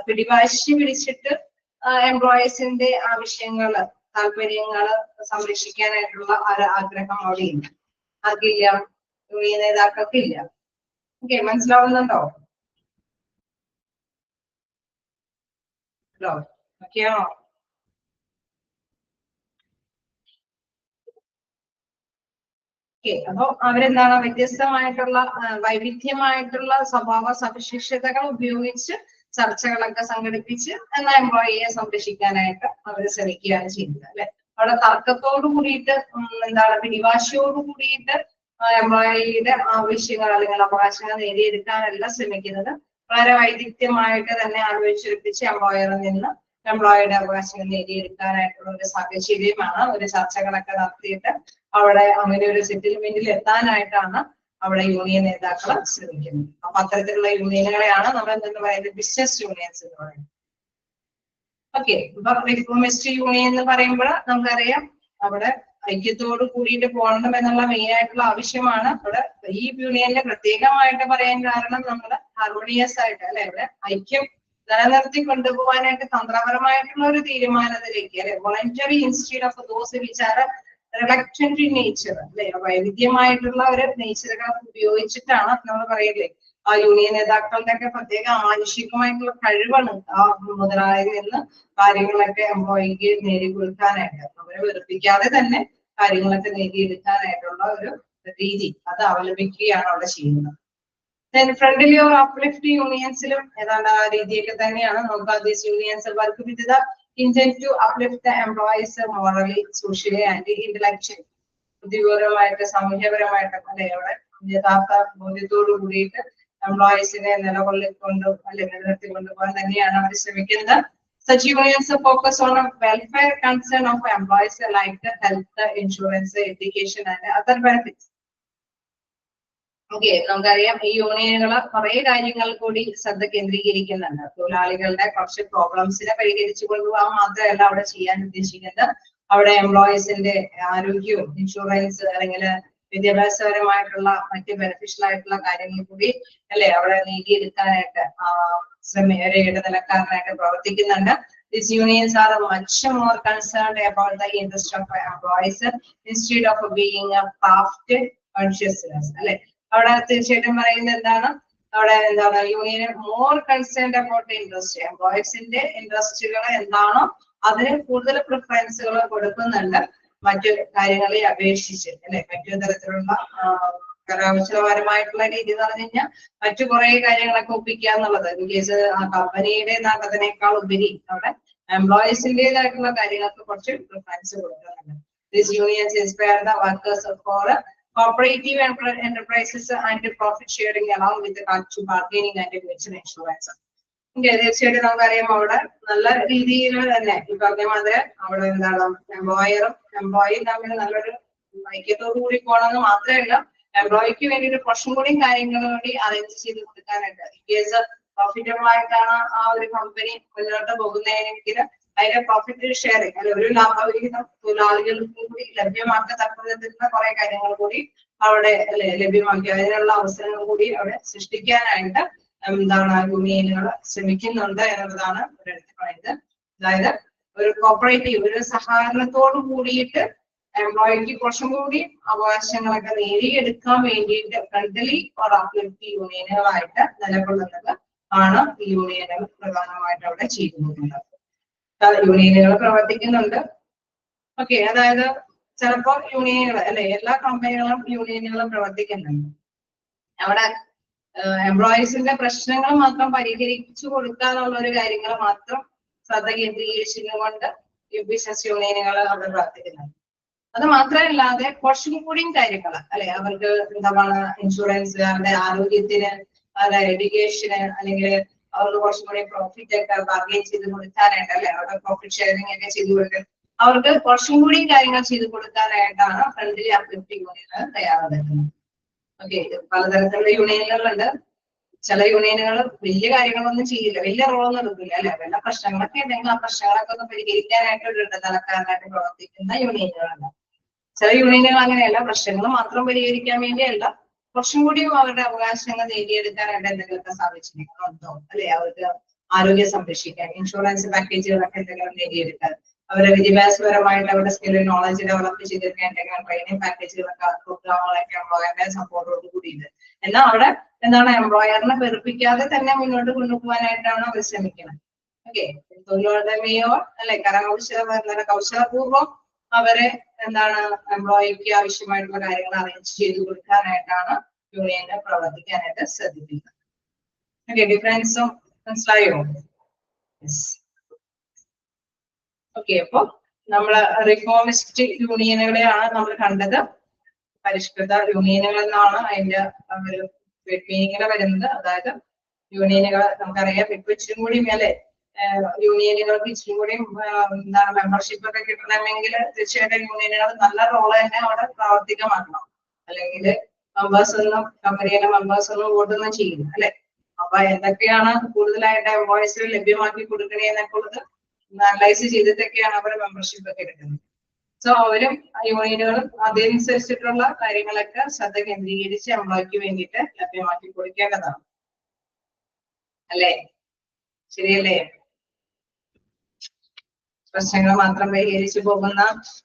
പിടിവാശി പിടിച്ചിട്ട് എംപ്ലോയീസിന്റെ ആവശ്യങ്ങള് താല്പര്യങ്ങള് സംരക്ഷിക്കാനായിട്ടുള്ള ഒരു ആഗ്രഹം അവിടെ ഇല്ല. ആർക്കില്ല? യൂണിയൻ നേതാക്കൾക്കില്ല. ഓക്കെ, മനസ്സിലാവുന്നുണ്ടോ? ഓക്കെയാണോ? അപ്പൊ അവരെന്താണ് വ്യത്യസ്തമായിട്ടുള്ള വൈവിധ്യമായിട്ടുള്ള സ്വഭാവ സവിശേഷതകൾ ഉപയോഗിച്ച് ചർച്ചകളൊക്കെ സംഘടിപ്പിച്ച് എന്നാൽ എംപ്ലോയിയെ സംരക്ഷിക്കാനായിട്ട് അവർ ശ്രമിക്കുകയാണ് ചെയ്യുന്നത് അല്ലെ. അവിടെ തർക്കത്തോടു കൂടിയിട്ട് എന്താണ് പിടിവാശിയോട് കൂടിയിട്ട് എംപ്ലോയിയുടെ ആവശ്യങ്ങൾ അല്ലെങ്കിൽ അവകാശങ്ങൾ നേടിയെടുക്കാനല്ല ശ്രമിക്കുന്നത്. വളരെ വൈദഗ്ധ്യമായിട്ട് തന്നെ ആലോചിച്ചുറപ്പിച്ച് എംപ്ലോയറിൽ നിന്ന് എംപ്ലോയിയുടെ അവകാശങ്ങൾ നേടിയെടുക്കാനായിട്ടുള്ള ഒരു സാഹചര്യമാണ് ഒരു ചർച്ചകളൊക്കെ നടത്തിയിട്ട് അവിടെ അങ്ങനെ ഒരു സെറ്റിൽമെന്റിൽ എത്താനായിട്ടാണ് അവിടെ യൂണിയൻ നേതാക്കൾ ശ്രമിക്കുന്നത്. അപ്പൊ അത്തരത്തിലുള്ള യൂണിയനുകളെയാണ് നമ്മൾ എന്തെന്ന് പറയുന്നത് ബിസിനസ് യൂണിയൻസ് എന്ന് പറയുന്നത്. ഓക്കെ, ഇപ്പൊ റിഫോമിസ്റ്റ് യൂണിയൻ എന്ന് പറയുമ്പോൾ നമുക്കറിയാം അവിടെ ഐക്യത്തോട് കൂടിയിട്ട് പോകണം എന്നുള്ള മെയിൻ ആയിട്ടുള്ള ആവശ്യമാണ്. അവിടെ ഈ യൂണിയനിലെ പ്രത്യേകമായിട്ട് പറയാൻ കാരണം നമ്മൾ ഹാർമോണിയസ് ആയിട്ട് അല്ലെ ഇവിടെ ഐക്യം നിലനിർത്തി കൊണ്ടുപോകാനായിട്ട് തന്ത്രപരമായിട്ടുള്ള ഒരു തീരുമാനത്തിലേക്ക് അല്ലെ വോളണ്ടറി ഇൻസ്റ്റീഡ് ഓഫ് ദോസ് വിചാര റിലക്റ്റന്റ് ഇൻ നേച്ചർ അല്ലെ വൈവിധ്യമായിട്ടുള്ള ഒരു നേച്ചറുകൾ ഉപയോഗിച്ചിട്ടാണ് നമ്മൾ പറയില്ലേ ആ യൂണിയൻ നേതാക്കളുടെ ഒക്കെ പ്രത്യേക മാനുഷികമായിട്ടുള്ള കഴിവാണ് ആ മുതലാളിയിൽ നിന്ന് കാര്യങ്ങളൊക്കെ എംപ്ലോയിക്ക് നേടിക്കൊടുക്കാനായിട്ട് അവരെ വെറുപ്പിക്കാതെ തന്നെ കാര്യങ്ങളൊക്കെ നേടിയെടുക്കാനായിട്ടുള്ള ഒരു രീതി അത് അവലംബിക്കുകയാണ് അവിടെ ചെയ്യുന്നത്. ഫ്രണ്ട്ലി ഓർ അപ്ലിഫ്റ്റ് യൂണിയൻസിലും ഏതാണ്ട് ആ രീതിയൊക്കെ തന്നെയാണ് നമുക്ക് these unions work with the intent to uplift the employees morally, socially and intellectually. ബുദ്ധിപരമായിട്ട് സാമൂഹ്യപരമായിട്ട് അല്ലെ അവിടെ യഥാർത്ഥ ബോധ്യത്തോടു കൂടിയിട്ട് എംപ്ലോയീസിനെ നിലകൊള്ളിക്കൊണ്ടു അല്ലെങ്കിൽ നിലനിർത്തിക്കൊണ്ടുപോകാൻ തന്നെയാണ് അവർ ശ്രമിക്കുന്നത്. Such unions focus on a welfare concern of employees like health, insurance, education and other benefits. Okay, നമുക്കറിയാം ഈ യൂണിയനുകള് കുറെ കാര്യങ്ങൾ കൂടി ശ്രദ്ധ കേന്ദ്രീകരിക്കുന്നുണ്ട്. തൊഴിലാളികളുടെ കുറച്ച് പ്രോബ്ലംസിനെ പരിഹരിച്ചു കൊണ്ടുപോകാൻ മാത്രമല്ല അവിടെ ചെയ്യാൻ ഉദ്ദേശിക്കുന്നത്. അവിടെ എംപ്ലോയീസിന്റെ ആരോഗ്യവും ഇൻഷുറൻസ് അല്ലെങ്കിൽ വിദ്യാഭ്യാസപരമായിട്ടുള്ള മറ്റ് ബെനിഫിഷ്യൽ ആയിട്ടുള്ള കാര്യങ്ങൾ കൂടി അല്ലെ അവിടെ നേടിയെടുക്കാനായിട്ട് ഒരു ഇടനിലക്കാരനായിട്ട് പ്രവർത്തിക്കുന്നുണ്ട്. These unions are much more concerned about the interest of employees instead of being a craft consciousness അല്ലെ. അവിടെ തീർച്ചയായിട്ടും പറയുന്നത് എന്താണ്, അവിടെ എന്താണ് union more concerned about interest എംപ്ലോയീസിന്റെ ഇൻട്രസ്റ്റുകൾ എന്താണോ അതിന് കൂടുതൽ പ്രിഫറൻസുകൾ കൊടുക്കുന്നുണ്ട് മറ്റു കാര്യങ്ങളെ അപേക്ഷിച്ച് അല്ലെ. മറ്റു തരത്തിലുള്ള കരാവശ്യപരമായിട്ടുള്ള രീതി എന്ന് പറഞ്ഞു കഴിഞ്ഞാൽ മറ്റു കുറെ കാര്യങ്ങളൊക്കെ ഒപ്പിക്കുക എന്നുള്ളത് ഇൻ കേസ് കമ്പനിയുടെ നേട്ടത്തിനേക്കാൾ ഉപരി അവിടെ എംപ്ലോയീസിന്റേതായിട്ടുള്ള കാര്യങ്ങൾക്ക് കുറച്ച് പ്രിഫറൻസ് കൊടുക്കുന്നുണ്ട്. These unions inspire the workers for cooperative enterprises and profit sharing along with the collective bargaining and mutual insurance. തീർച്ചയായിട്ടും നമുക്കറിയാം അവിടെ നല്ല രീതിയിൽ തന്നെ ഈ പറഞ്ഞ മാതിരി അവിടെ എന്താണ് എംപ്ലോയറും എംപ്ലോയിയും തമ്മിൽ നല്ലൊരു ഐക്യത്തോടു കൂടി പോകണമെന്ന് മാത്രമല്ല എംപ്ലോയിക്ക് വേണ്ടിയിട്ട് കുറച്ചും കൂടി കാര്യങ്ങൾ കൂടി അറേഞ്ച് ചെയ്ത് കൊടുക്കാനായിട്ട് ഇൻ കേസ് പ്രോഫിറ്റബിൾ ആയിട്ടാണ് ആ ഒരു കമ്പനി മുന്നോട്ട് പോകുന്നതെങ്കിൽ അതിന്റെ പ്രോഫിറ്റ് ഷെയറിംഗ് അല്ലെ ഒരു ലാഭവിഹിതം തൊഴിലാളികൾക്കും കൂടി ലഭ്യമാക്കത്തക്കവിധത്തിലുള്ള കുറെ കാര്യങ്ങൾ കൂടി അവിടെ ലഭ്യമാക്കി അതിനുള്ള അവസരങ്ങൾ കൂടി അവിടെ സൃഷ്ടിക്കാനായിട്ട് എന്താണ് യൂണിയനുകൾ ശ്രമിക്കുന്നുണ്ട് എന്നുള്ളതാണ് ഒരു എടുത്ത് പറയുന്നത്. അതായത് ഒരു കോപ്പറേറ്റീവ് ഒരു സഹകരണത്തോട് കൂടിയിട്ട് എംപ്ലോയിക്ക് കുറച്ചും കൂടി അവകാശങ്ങളൊക്കെ നേടിയെടുക്കാൻ വേണ്ടിയിട്ട് ഫ്രണ്ട്ലി ഓർ അപ്ലിഫ്റ്റ് യൂണിയനുകളായിട്ട് നിലകൊള്ളുന്നത് ആണ് ഈ യൂണിയനുകൾ പ്രധാനമായിട്ട് അവിടെ ചെയ്യുന്നത്. യൂണിയനുകൾ പ്രവർത്തിക്കുന്നുണ്ട്. ഓക്കെ, അതായത് ചിലപ്പോ യൂണിയനുകൾ അല്ലെ, എല്ലാ കമ്പനികളും യൂണിയനുകളും പ്രവർത്തിക്കുന്നുണ്ട്. അവിടെ എംപ്ലോയീസിന്റെ പ്രശ്നങ്ങൾ മാത്രം പരിഹരിച്ചു കൊടുക്കാനുള്ള ഒരു കാര്യങ്ങൾ മാത്രം ശ്രദ്ധ കേന്ദ്രീകരിച്ചുകൊണ്ട് ബിസിനസ് യൂണിയനുകൾ അവിടെ പ്രവർത്തിക്കുന്നുണ്ട്. അത് മാത്രമല്ലാതെ കുറച്ചും കൂടിയും കാര്യങ്ങൾ അല്ലെ, അവർക്ക് എന്താണ് ഇൻഷുറൻസ്, അവരുടെ ആരോഗ്യത്തിന്, അവരുടെ എഡ്യൂക്കേഷന്, അല്ലെങ്കിൽ അവർക്ക് കുറച്ചും കൂടി പ്രോഫിറ്റ് ഒക്കെ ബാർഗെയിൻ ചെയ്ത് കൊടുക്കാനായിട്ട് അല്ലെ, അവരുടെ പ്രോഫിറ്റ് ഷെയറിംഗ് ഒക്കെ ചെയ്ത് കൊടുക്കാൻ അവർക്ക് കുറച്ചും കൂടി കാര്യങ്ങൾ ചെയ്ത് കൊടുക്കാനായിട്ടാണ് ഫ്രണ്ട്ലി അപ്ലിഫ്റ്റിംഗ് യൂണിയനുകൾ തയ്യാറെടുക്കുന്നത്. ഓക്കെ, പലതരത്തിലുള്ള യൂണിയനുകളുണ്ട്. ചില യൂണിയനുകൾ വലിയ കാര്യങ്ങളൊന്നും ചെയ്യില്ല, വലിയ റോളൊന്നും എടുക്കില്ല അല്ലെ, വല്ല പ്രശ്നങ്ങളൊക്കെ ഉണ്ടെങ്കിൽ ആ പ്രശ്നങ്ങളൊക്കെ ഒന്ന് പരിഹരിക്കാനായിട്ട് ഒരു ഇടനിലക്കാരനായിട്ട് പ്രവർത്തിക്കുന്ന യൂണിയനുകളുണ്ട്. ചില യൂണിയനുകൾ അങ്ങനെയല്ല, പ്രശ്നങ്ങൾ മാത്രം പരിഹരിക്കാൻ വേണ്ടിയല്ല, കുറച്ചും കൂടിയും അവരുടെ അവകാശങ്ങൾ നേടിയെടുക്കാനായിട്ട് എന്തെങ്കിലുമൊക്കെ സാധിച്ചിട്ടുണ്ടോ അല്ലെ, അവർക്ക് ആരോഗ്യം സംരക്ഷിക്കാൻ, ഇൻഷുറൻസ് പാക്കേജുകളൊക്കെ എന്തെങ്കിലും നേടിയെടുക്കാൻ, അവരുടെ വിദ്യാഭ്യാസപരമായിട്ട് അവരുടെ സ്കിൽ നോളജ് ഡെവലപ്പ് ചെയ്തെടുക്കാൻ എന്തെങ്കിലും ട്രെയിനിങ് പാക്കേജുകളൊക്കെ, പ്രോഗ്രാമുകളൊക്കെ എംപ്ലോയറിന്റെ സപ്പോർട്ടോട് കൂടിയിട്ട്. എന്നാൽ അവിടെ എന്താണ്, എംപ്ലോയറിനെ വെറുപ്പിക്കാതെ തന്നെ മുന്നോട്ട് കൊണ്ടുപോകാനായിട്ടാണ് അവർ ശ്രമിക്കുന്നത്. ഓക്കെ, തൊഴിലുടമയോ അല്ലെ കൗശലപൂർവ്വം അവരെ എന്താണ് എംപ്ലോയിക്ക് ആവശ്യമായിട്ടുള്ള കാര്യങ്ങൾ അറേഞ്ച് ചെയ്ത് കൊടുക്കാനായിട്ടാണ് യൂണിയന് പ്രവർത്തിക്കാനായിട്ട് ശ്രദ്ധിക്കുന്നത്. ഓക്കെ, ഡിഫറൻസും മനസ്സിലായോ? ഓക്കെ, അപ്പൊ നമ്മള് റിഫോമിസ്റ്റ് യൂണിയനുകളെയാണ് നമ്മൾ കണ്ടത്. പരിഷ്കൃത യൂണിയനുകൾ എന്നാണ് അതിന്റെ ഒരു മീനിങ്ങില് വരുന്നത്. അതായത് യൂണിയനുകൾ നമുക്കറിയാം ഇപ്പൊ ഇച്ചിരി കൂടി അല്ലെ, യൂണിയനുകൾക്ക് ഇച്ചിരി കൂടി എന്താണ് മെമ്പർഷിപ്പ് ഒക്കെ കിട്ടണമെങ്കിൽ തീർച്ചയായിട്ടും യൂണിയനുകൾ നല്ല റോള് തന്നെ അവിടെ പ്രാവർത്തികമാക്കണം. അല്ലെങ്കിൽ മെമ്പേഴ്സ് ഒന്നും കമ്പനിയിലെ മെമ്പേഴ്സ് ഒന്നും വോട്ടൊന്നും ചെയ്യില്ല അല്ലെ. അപ്പൊ എന്തൊക്കെയാണ് കൂടുതലായിട്ട് എംപ്ലോയീസിന് ലഭ്യമാക്കി കൊടുക്കണേ എന്നൊക്കെ ഉള്ളത് അനലൈസ് ചെയ്തിട്ടൊക്കെയാണ് അവർ മെമ്പർഷിപ്പ് ഒക്കെ എടുക്കുന്നത്. സോ അവരും യൂണിയനുകളും അതനുസരിച്ചിട്ടുള്ള കാര്യങ്ങളൊക്കെ ശ്രദ്ധ കേന്ദ്രീകരിച്ച് എംപ്ലോയിക്ക് വേണ്ടിയിട്ട് ലഭ്യമാക്കി കൊടുക്കേണ്ടതാണ് അല്ലേ? ശരിയല്ലേ? പ്രശ്നങ്ങൾ മാത്രം പരിഹരിച്ചു പോകുന്ന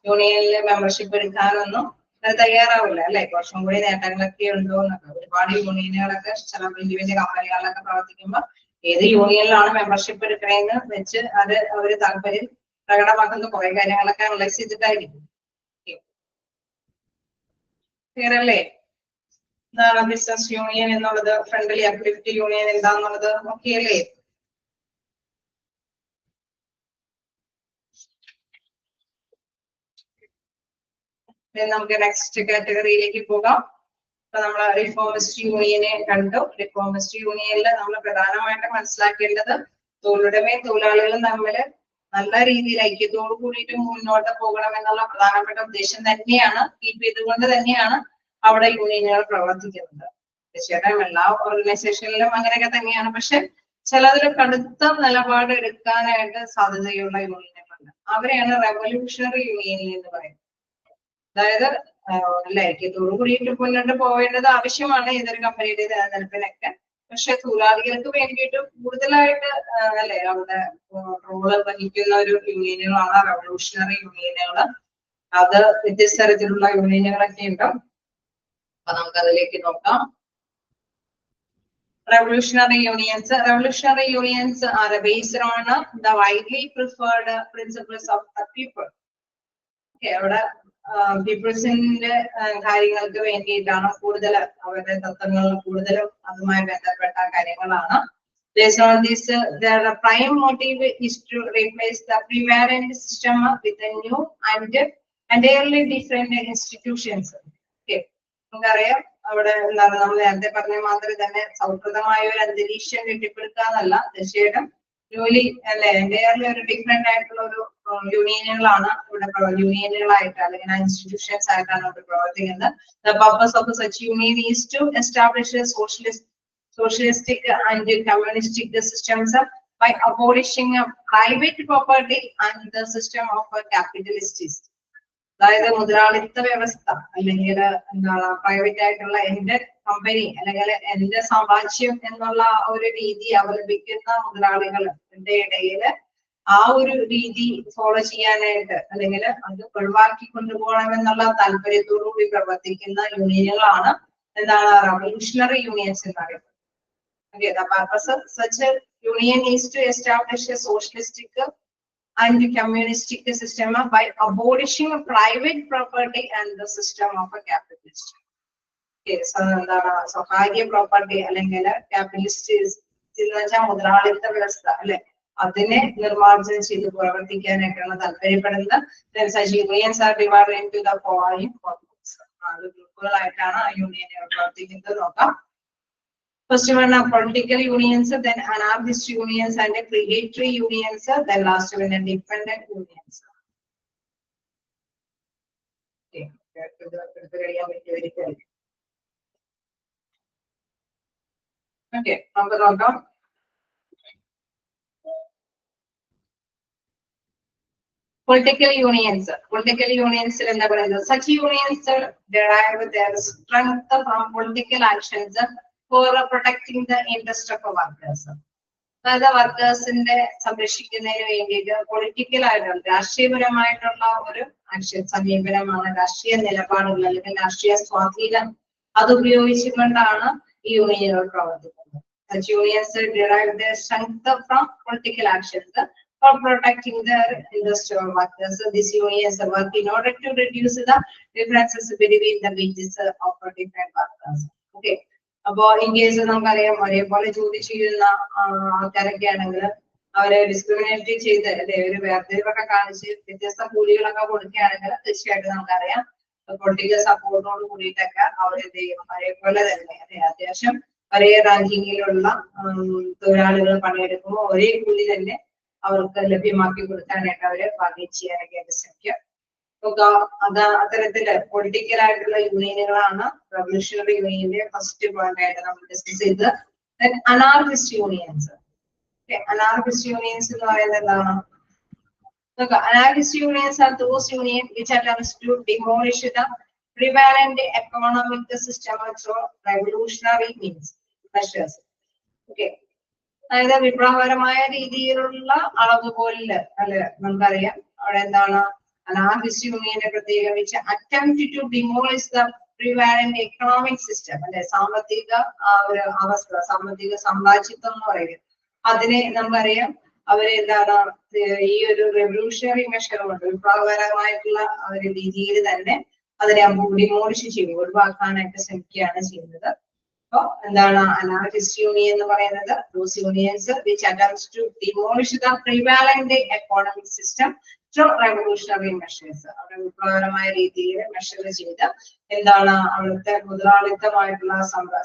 യൂണിയനിൽ മെമ്പർഷിപ്പ് എടുക്കാനൊന്നും തയ്യാറാവില്ല അല്ലെ. കുറച്ചും കൂടി നേട്ടങ്ങളൊക്കെ ഉണ്ടോ എന്നൊക്കെ. ഒരുപാട് യൂണിയനുകളൊക്കെ ചില വലിയ വലിയ കമ്പനികളിലൊക്കെ പ്രവർത്തിക്കുമ്പോൾ ഏത് യൂണിയനിലാണ് മെമ്പർഷിപ്പ് എടുക്കണേന്ന് വെച്ച് അത് അവര് താല്പര്യം പ്രകടമാക്കുന്ന കുറെ കാര്യങ്ങളൊക്കെ അനലൈസ് ചെയ്തിട്ടായിരിക്കും. ക്ലിയർ അല്ലേ? എന്താണ് ബിസിനസ് യൂണിയൻ എന്നുള്ളത്, ഫ്രണ്ട്ലി അപ്ലിഫ്റ്റ് യൂണിയൻ എന്താന്നുള്ളത് ഓക്കെ അല്ലേ? നമുക്ക് നെക്സ്റ്റ് കാറ്റഗറിയിലേക്ക് പോകാം. അപ്പൊ നമ്മൾ റിഫോമിസ്റ്റ് യൂണിയനെ കണ്ടു. റിഫോമിസ്റ്റ് യൂണിയനിൽ നമ്മൾ പ്രധാനമായിട്ട് മനസ്സിലാക്കേണ്ടത് തൊഴിലുടമയും തൊഴിലാളികളും തമ്മിൽ നല്ല രീതിയിൽ ഐക്യത്തോടു കൂടിയിട്ട് മുന്നോട്ട് പോകണം എന്നുള്ള പ്രധാനപ്പെട്ട ഉദ്ദേശം തന്നെയാണ്, കീപ്പ് ചെയ്തുകൊണ്ട് തന്നെയാണ് അവിടെ യൂണിയനുകൾ പ്രവർത്തിക്കുന്നത്. തീർച്ചയായിട്ടും എല്ലാ ഓർഗനൈസേഷനിലും അങ്ങനെയൊക്കെ തന്നെയാണ്. പക്ഷെ ചിലതിൽ കടുത്ത നിലപാട് എടുക്കാനായിട്ട് സാധ്യതയുള്ള യൂണിയനുകളുണ്ട്. അവരെയാണ് റെവല്യൂഷണറി യൂണിയൻ എന്ന് പറയുന്നത്. അതായത് ഐക്യത്തോടു കൂടിയിട്ട് മുന്നോട്ട് പോവേണ്ടത് ആവശ്യമാണ് ഏതൊരു കമ്പനിയുടെ നിലനിൽപ്പിനൊക്കെ. പക്ഷെ തൊഴിലാളികൾക്ക് വേണ്ടിയിട്ട് കൂടുതലായിട്ട് അല്ലെ അവിടെ റോള് വഹിക്കുന്ന ഒരു യൂണിയനുകളാണ് റെവല്യൂഷണറി യൂണിയനുകൾ. അത് വ്യത്യസ്ത തരത്തിലുള്ള യൂണിയനുകളൊക്കെ ഉണ്ട്. അപ്പൊ നമുക്ക് അതിലേക്ക് നോക്കാം. Revolutionary unions are based on the widely preferred principles of the people. Okay, അവിടെ പീപ്പിൾസിന്റെ കാര്യങ്ങൾക്ക് വേണ്ടിയിട്ടാണ് കൂടുതൽ, അവരുടെ തത്വങ്ങൾ കൂടുതലും അതുമായി ബന്ധപ്പെട്ട കാര്യങ്ങളാണ്. Based on this, their prime motive is to replace the prevalent system with a new and entirely different institutions. Okay, നമുക്കറിയാം അവിടെ എന്താണ് നമ്മൾ നേരത്തെ പറഞ്ഞ മാതിരി തന്നെ സൗഹൃദമായ ഒരു അന്തരീക്ഷം കെട്ടിപ്പടുക്കാന്നല്ല, തീർച്ചയായിട്ടും ജോലി അല്ലെ എൻ്റെയർലി ഒരു ഡിഫറെന്റ് ആയിട്ടുള്ള ഒരു യൂണിയനുകളാണ് ഇവിടെ യൂണിയനുകളായിട്ട് അല്ലെങ്കിൽ ഇൻസ്റ്റിറ്റ്യൂഷൻസ് ആയിട്ടാണ് ഇവിടെ പ്രവർത്തിക്കുന്നത്. The purpose of such union is to establish a socialistic and communistic systems by abolishing private property and the system of capitalists. അതായത് മുതലാളിത്ത വ്യവസ്ഥ അല്ലെങ്കിൽ എന്താണ് പ്രൈവറ്റ് ആയിട്ടുള്ള എന്റെ കമ്പനി അല്ലെങ്കിൽ എന്റെ സമ്പാദ്യം എന്നുള്ള ഒരു രീതി അവലംബിക്കുന്ന മുതലാളികളുടെ ഇടയിൽ ആ ഒരു രീതി ഫോളോ ചെയ്യാനായിട്ട് അല്ലെങ്കിൽ അത് ഒഴിവാക്കി കൊണ്ടുപോകണം എന്നുള്ള താല്പര്യത്തോടു കൂടി പ്രവർത്തിക്കുന്ന യൂണിയനുകളാണ് എന്താണ് റവല്യൂഷണറി യൂണിയൻസ് എന്ന് പറയുന്നത്. Okay, the purpose of such a union is to establish a socialistic and communistic system by abolishing private property and the system of a capitalist. Okay, so the സ്വകാര്യ പ്രോപ്പർട്ടി അല്ലെങ്കിൽ capitalist മുതലാളിത്ത വ്യവസ്ഥ അല്ലെ അതിനെ നിർമ്മാർജ്ജനം ചെയ്ത് പ്രവർത്തിക്കാനായിട്ടാണ് താല്പര്യപ്പെടുന്നത്. Such unions are divided into the following groups. 4 ഗ്രൂപ്പുകളായിട്ടാണ് ആ യൂണിയനെ പ്രവർത്തിക്കുന്നത് നോക്കാം. First one are political unions, then anarchist unions and predatory unions, then last one are dependent unions. Okay, okay, political unions. Political unions such unions derive their strength from political actions for protecting the interest of workers. അതായത് വർക്കേഴ്സിന്റെ സംരക്ഷിക്കുന്നതിന് വേണ്ടിയിട്ട് political ആയിട്ടുള്ള രാഷ്ട്രീയപരമായിട്ടുള്ള ഒരു action സമീപനമാണ്, രാഷ്ട്രീയ നിലപാടുകൾ അല്ലെങ്കിൽ രാഷ്ട്രീയ സ്വാധീനം അത് ഉപയോഗിച്ചുകൊണ്ടാണ് ഈ യൂണിയനുകൾ പ്രവർത്തിക്കുന്നത്. Such unions derive their strength from political actions for protecting the interest of workers. So these unions work in order to reduce the differences between the wages of different workers. Okay. അപ്പോ in case നമുക്കറിയാം ഒരേപോലെ ജോലി ചെയ്യുന്ന ആൾക്കാരൊക്കെ ആണെങ്കിൽ അവരെ discriminate ചെയ്ത് അല്ലെ ഒരു വേർതിരിവൊക്കെ കാണിച്ച് വ്യത്യസ്ത കൂലികളൊക്കെ കൊടുക്കുകയാണെങ്കിൽ തീർച്ചയായിട്ടും നമുക്കറിയാം പൊളിറ്റിക്കൽ സപ്പോർട്ടോട് കൂടിയിട്ടൊക്കെ അവരെന്ത് ചെയ്യും ഒരേപോലെ തന്നെ അല്ലെ അത്യാവശ്യം ഒരേ റാങ്കിങ്ങിലുള്ള തൊഴിലാളികൾ പണിയെടുക്കുമ്പോൾ ഒരേ കൂലി തന്നെ അവർക്ക് ലഭ്യമാക്കി കൊടുക്കാനായിട്ട് അവര് ബാർഗെയിൻ ചെയ്യാനൊക്കെ ശ്രമിക്കുക. അത്തരത്തില് പൊളിറ്റിക്കൽ ആയിട്ടുള്ള യൂണിയനുകളാണ് റവല്യൂഷണറി യൂണിയന്റെ ഫസ്റ്റ് പോയിന്റ് ആയിട്ട് നമ്മൾ ഡിസ്കസ് ചെയ്തത്. Anarchist unions. അനാർക്കിസ്റ്റ് യൂണിയൻസ് എന്ന് പറയുന്നത് എന്താണ്? Anarchist unions are those unions which attempts to demolish the prevalent economic system through revolutionary measures. Okay. അതായത് വിപ്ലവകരമായ രീതിയിലുള്ള അളവുകോലില് അല്ലെ നമുക്കറിയാം അവിടെ എന്താണ് anarchist union പ്രത്യേകിച്ച് attempt to demolish the prevalent economic system അല്ലെ സാമ്പത്തിക ഒരു അവസ്ഥ സാമ്പത്തിക സാമ്രാജ്യത്വം എന്ന് പറയുന്നത് അതിനെ നമുക്കറിയാം അവര് എന്താണ് ഈ ഒരു റെവല്യൂഷണറി മെഷർമെന്റ് വിപ്ലവകരമായിട്ടുള്ള ഒരു രീതിയിൽ തന്നെ അതിനെ ഡിമോളിഷ് ചെയ്യും ഒഴിവാക്കാനായിട്ട് ശ്രമിക്കുകയാണ് ചെയ്യുന്നത്. അപ്പൊ എന്താണ് anarchist union എന്ന് പറയുന്നത് those unions which attempts to demolish the prevalent economic system through revolutionary measures. അവിടെ വിപ്ലവകരമായ രീതിയിൽ മെഷർ ചെയ്ത് എന്താണ് അവിടുത്തെ മുതലാളിത്തമായിട്ടുള്ള